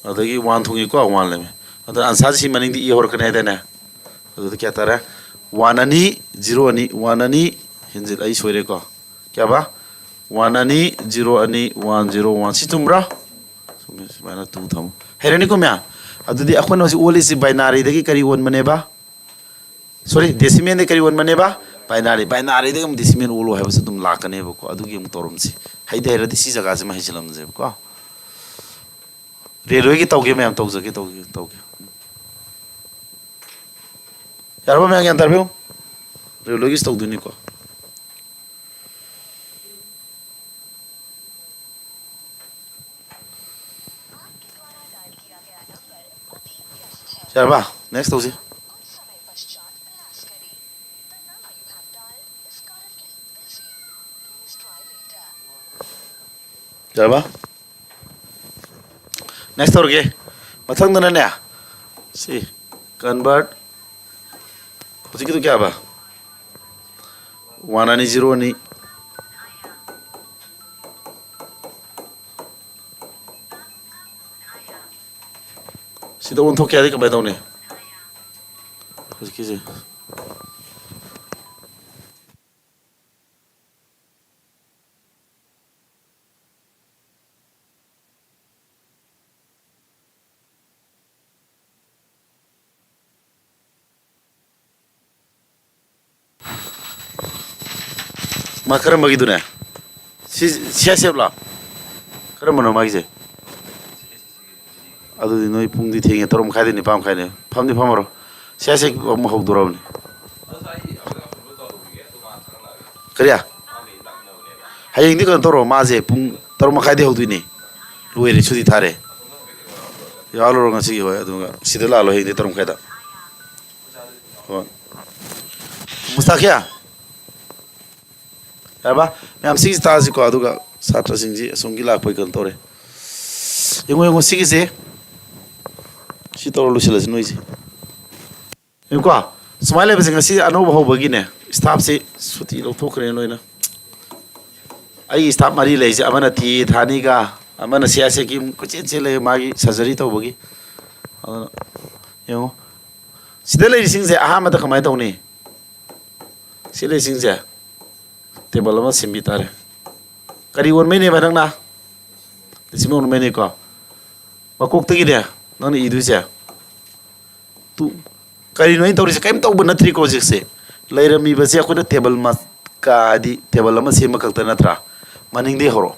adagi 1 thongi ko 1 leme ada ansar si maning di hor kane dene adu kya tara 1 ani 0 ani 1 ani hinjil ai soire ko kya ba 1 ani 0 ani 1 0 1 si tumra mana 2 tham herani ko mya adudi akhon hosi oli si binary dagi kari won mane ba sorry decimal de kari won mane ba binary de gam decimal olo ha bas dum lakane ba ko adugi mu torum si haide heradi si jaga se ma hichilam je ko railway की तौगे में हम तौगे यार वो मैं क्या अंतर भी हूँ रेलवे की तौग दुनी को यार बा नेक्स्ट तौगे यार बा next orge mathang dana ne see convert hoji ki to kya ba 1 ani 0 ani sida on to kya de ka ba done hoji ki je Makaram bagi dunia, siapa lah? Karam mana magi je? Aduh di noi pung di tiangnya torom kaya ni pam di pamaro. Siapa mau hok dorong ni? Kerja? Hayang di kan torom maze pung torom kaya di hok tu ni. Luar ni cuti thare. Ya Allah orang sih gua, aduh sida lah lo hayang di torom kaya. Mustakia? Apa? Memang sih tahu sih kau aduh gak satu singji sungguh lah kau ikan tore. Yang sih sih, si tore lu silas noise. Yang kau, semua lepas ngasih anu bahu begini, staff sih suti lo tuh keren lo ina. Ayi staff mari lagi, amana ti thani ka, amana siasa kim kucing cile magi surgery tahu bagi. Yang, siapa lagi singse aha mata kamai tahu ni. Siapa singse? Table lama simbi tare. Kari won mene barang na. Disini won mene ko. Makuk tegi dia. Nani idu sia. Tu kari noin tahu sih. Kaim tahu benar tri ko jekse. Lain mi basi aku na table mas kadi table lama simba kakta natra. Maning de horo.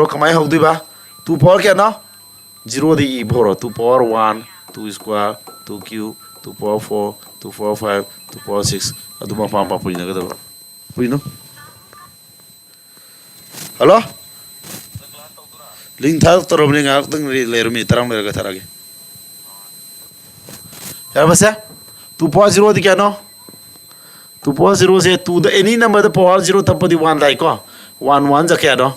Kamai hau ba. 2 power kya na? 0 di horo. 2 power 1, 2 square, 2 cube, 2 power 4, 2 power 5, 2 power 6. Aduh mah pam puli naga tu. Puli no. Halo? Link thal torom ni ngak teng leru mi terang mereka teragi. Ya basa? 2.0 di kya no? 2.0 se 2 the any number the power 0 tampo di 1 dai ko. 1 1 ja kya no?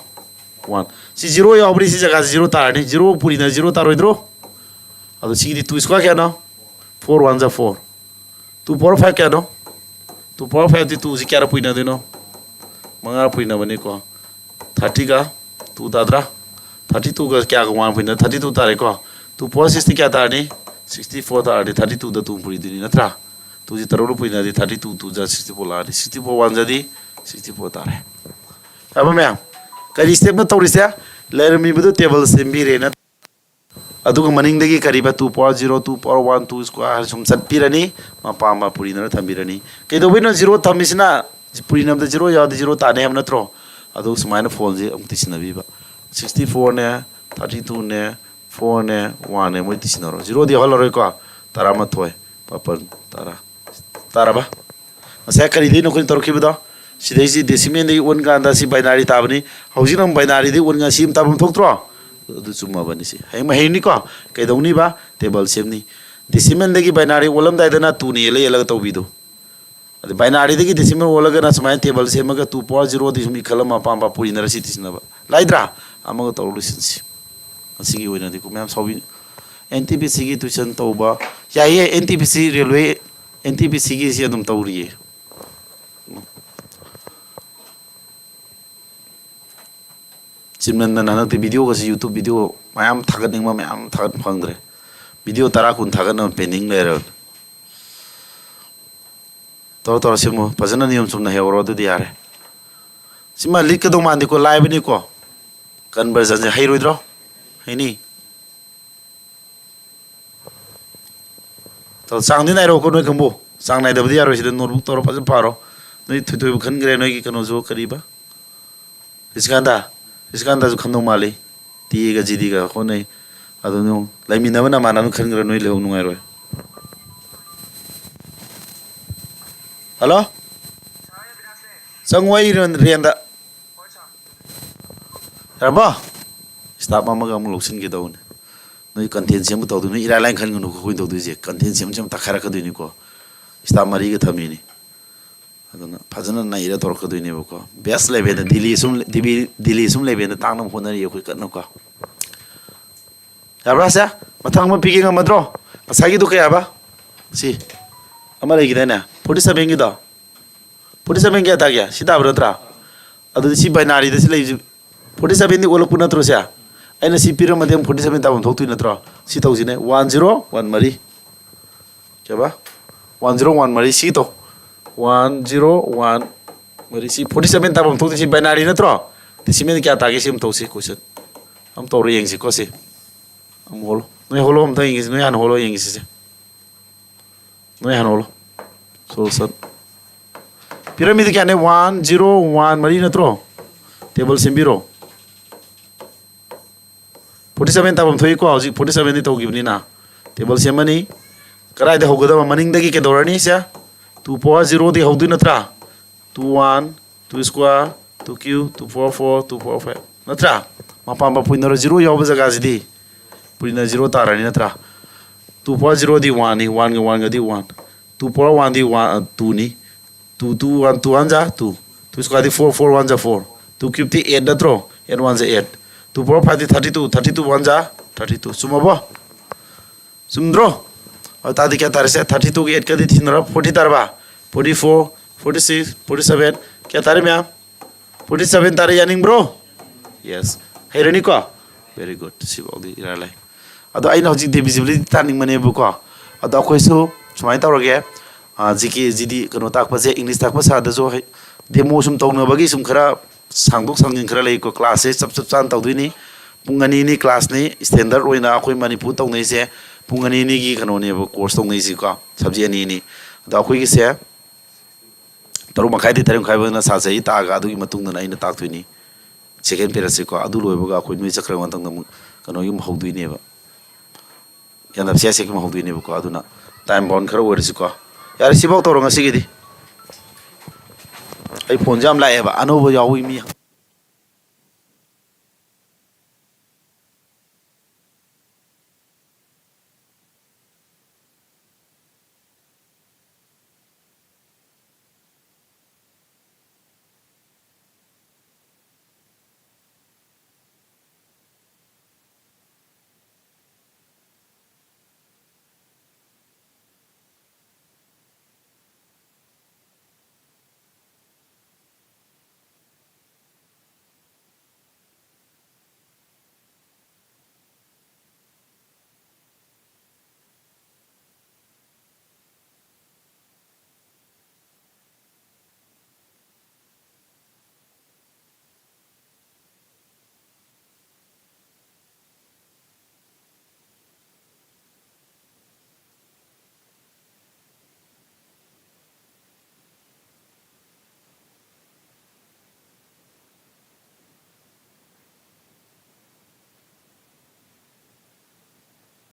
1. Si 0 ya obri si jaga 0 tarani 0 puli na 0 taro idro. Aduh si di 2 square kya no? 4 1 ja 4. 2 power 5 kya no? 2 power 5 di 2 si kya puina de no? Mangar puina bani ko. 30 ka 2 dadra 32 का क्या कमाल फिर 32 तारे को 2 power 60 क्या तारनी 64 तारनी 32 the 2 Puri दी नत्रा तुझे तरों पुरी ना दी 32 तू जा 64 लारी 64 1 जा दी 64 तारे अब मैं करी स्टेप में तोड़ी से लेयर में भी तो टेबल सेम्बी रहना अदुग मनिंग देगी करीबा 2 power 0 2 power 1 2 स्क्वायर हम सट पीरनी मा पामा पुरी ना थम्बीरनी के तो भी ना 0 थम्बिसना पुरी नम जीरो याद जीरो ताने हम नत्रो अदो सुमाइना फोन से अम तिसनबीबा 64 ने 32 ने 4 ने 1 ने मोइ तिसनरो जीरो दि हलरोय को तारामथोय पापन तारा ताराबा असे करी दि नखोन तरखिबदा सिदैसि डेसिमेल दि वन गांदा सि बाइनारी ताबनी हौजिन हम बाइनारी दि वन गा सिम ताबम थोक्त्रो अदु चुमाबनी सि हेम हेनि को कैदौनी बा टेबल सेमनी डेसिमेल दि बाइनारी ओलम दाइदना 2 ने ले यलग तौबिदो अदे बाइनारी दि डेसिमेल ओलग ना समाय टेबल सेमगा 2.0 दि सुमी खलम पाम पा पुरी नरसि तिसनबा लाइद्रा अमग तौलुसिनसि असिगी ओइना दि को मैम सौबी एनटीपीसी की ट्यूशन तौबा याये एनटीपीसी रेलवे एनटीपीसी की से अदम तौरिए चिमनन ननक वीडियो का यूट्यूब वीडियो मैम थागत मैम थागत फंग्रे वीडियो तरा कुन थागत पेंडिंग लेर तौर तौर सिमो फजन नियम सुमना हेवरो दुदि यारे सिमा लिक दो मांदि को लाइव नि को कन्वर्जन जे हैरोइद्रो हैनी तो सांगदि नाइरो को नोय खंबो सांग नाइ दबदि यारो सिद नोटबुक तौर फजन पारो नोय थुथुय खनग्रे नोय की कनो जो करीबा इसकांदा जो खंदो माले टी का जीडी का को नहीं अदो नो लाइमिना ना माना नु खनग्रे नोय लेउ नुगाइरो हेलो संगवाई रेंदा रबा स्टाफ मामा का मुलुकसिन के दौन नोय कंटेंट सेम तौदु नोय इरा लाइन खनगनु को कोइन तौदु जे कंटेंट सेम तखरा खदुनि को स्टाफ मारी के थमिनि अदना फजना नाइरा तोर खदुनि बको बेस्ट लेवल दिल्ली सुम लेवल तांगम होनरि यखै कनो को याब्रा सा मथांग म पिकिंग मद्रो असागी दु कयाबा सी अमा लेगिदाना 47 गिदो 47 के था क्या सीधा ब्रद्रा अदु सी बाइनारी दसि ले 47 दि ओलपु नत्रो सा अइना सी पिरो मध्यम 47 ताबम थोक्तु नत्रो सी तौजिने 101 मरी केबा 101 मरी सी तो 101 मरी सी 47 ताबम थोक्तु सी बाइनारी नत्रो डेसिमेल क्या तागे सिम तौसी क्वेश्चन हम तौर येंगसि को सी हम होलो नोय होलो हम ताइंगसि नोय हान होलो येंगसि से नोय हान होलो सोल्यूशन पिरामिड क्या ने 101 मरी नत्रो टेबल सेम्बिरो 47 ताबम थोई को हौजी 47 नि तौगिबनि ना टेबल सेमनी कराय दे होगदा मनिंग दगी के दोरनी से 2.0 दि हौदु नत्रा 21 2 स्क्वायर 2 क्यूब 244 245 नत्रा मपा म पुइनरो 0 याव जगा जिदि पुइना 0 तारानि नत्रा 2.0 दि 1 नि 1 ग 1 ग दि 1 2.1 दि 1 2 नि 2 2 1 2 1 जा 2 2 स्क्वायर दि 4 4 1 जा 4 2 क्यूब दि 8 नत्रो 8 1 जा 8 2.5 दि 32 32 1 जा 32 सुमबो सुमद्रो तादि क्या तारे से 32 के 8 का दि थिनरा 40 तारबा 44 46 47 क्या तारे म्या 47 तारे यानिंग ब्रो यस हेरनी को वेरी गुड सिबोदी इरालाई अदो आइना हजि डिविजिबिलिटी तानिंग मने बुको अदो खोइसु सुमाय तौरगे जिकी जिदी कनो ताकपा जे इंग्लिश ताकपा सादा जो डेमो सुम तौनबगी सुम खरा सांगदोक सांगिन खरा लेको क्लास से सब चान तौदुनी पुंगनी नि क्लास नि स्टैंडर्ड ओइना अखोइ मणिपुर तौनै से पुंगनी नि गी कनो ने कोर्स तौनै से को सब्जेक्ट अनि नि दा अखोइ गी से तरु मखाइ दि तरु खाइबना साजै तागा अदुगी मतुंग न आइना ताक्तुनी सेकेंड पेरा से को अदु लोइबगा अखोइ नुइ चक्र वंतंग न कनो युम हौदुइने बा याना से से कम हौदुइने बको अदुना टाइम बाउंड खरा ओरसि को यार सिबाव तौर ngasi गी दि ai phone jam lai ba anobo yawi mi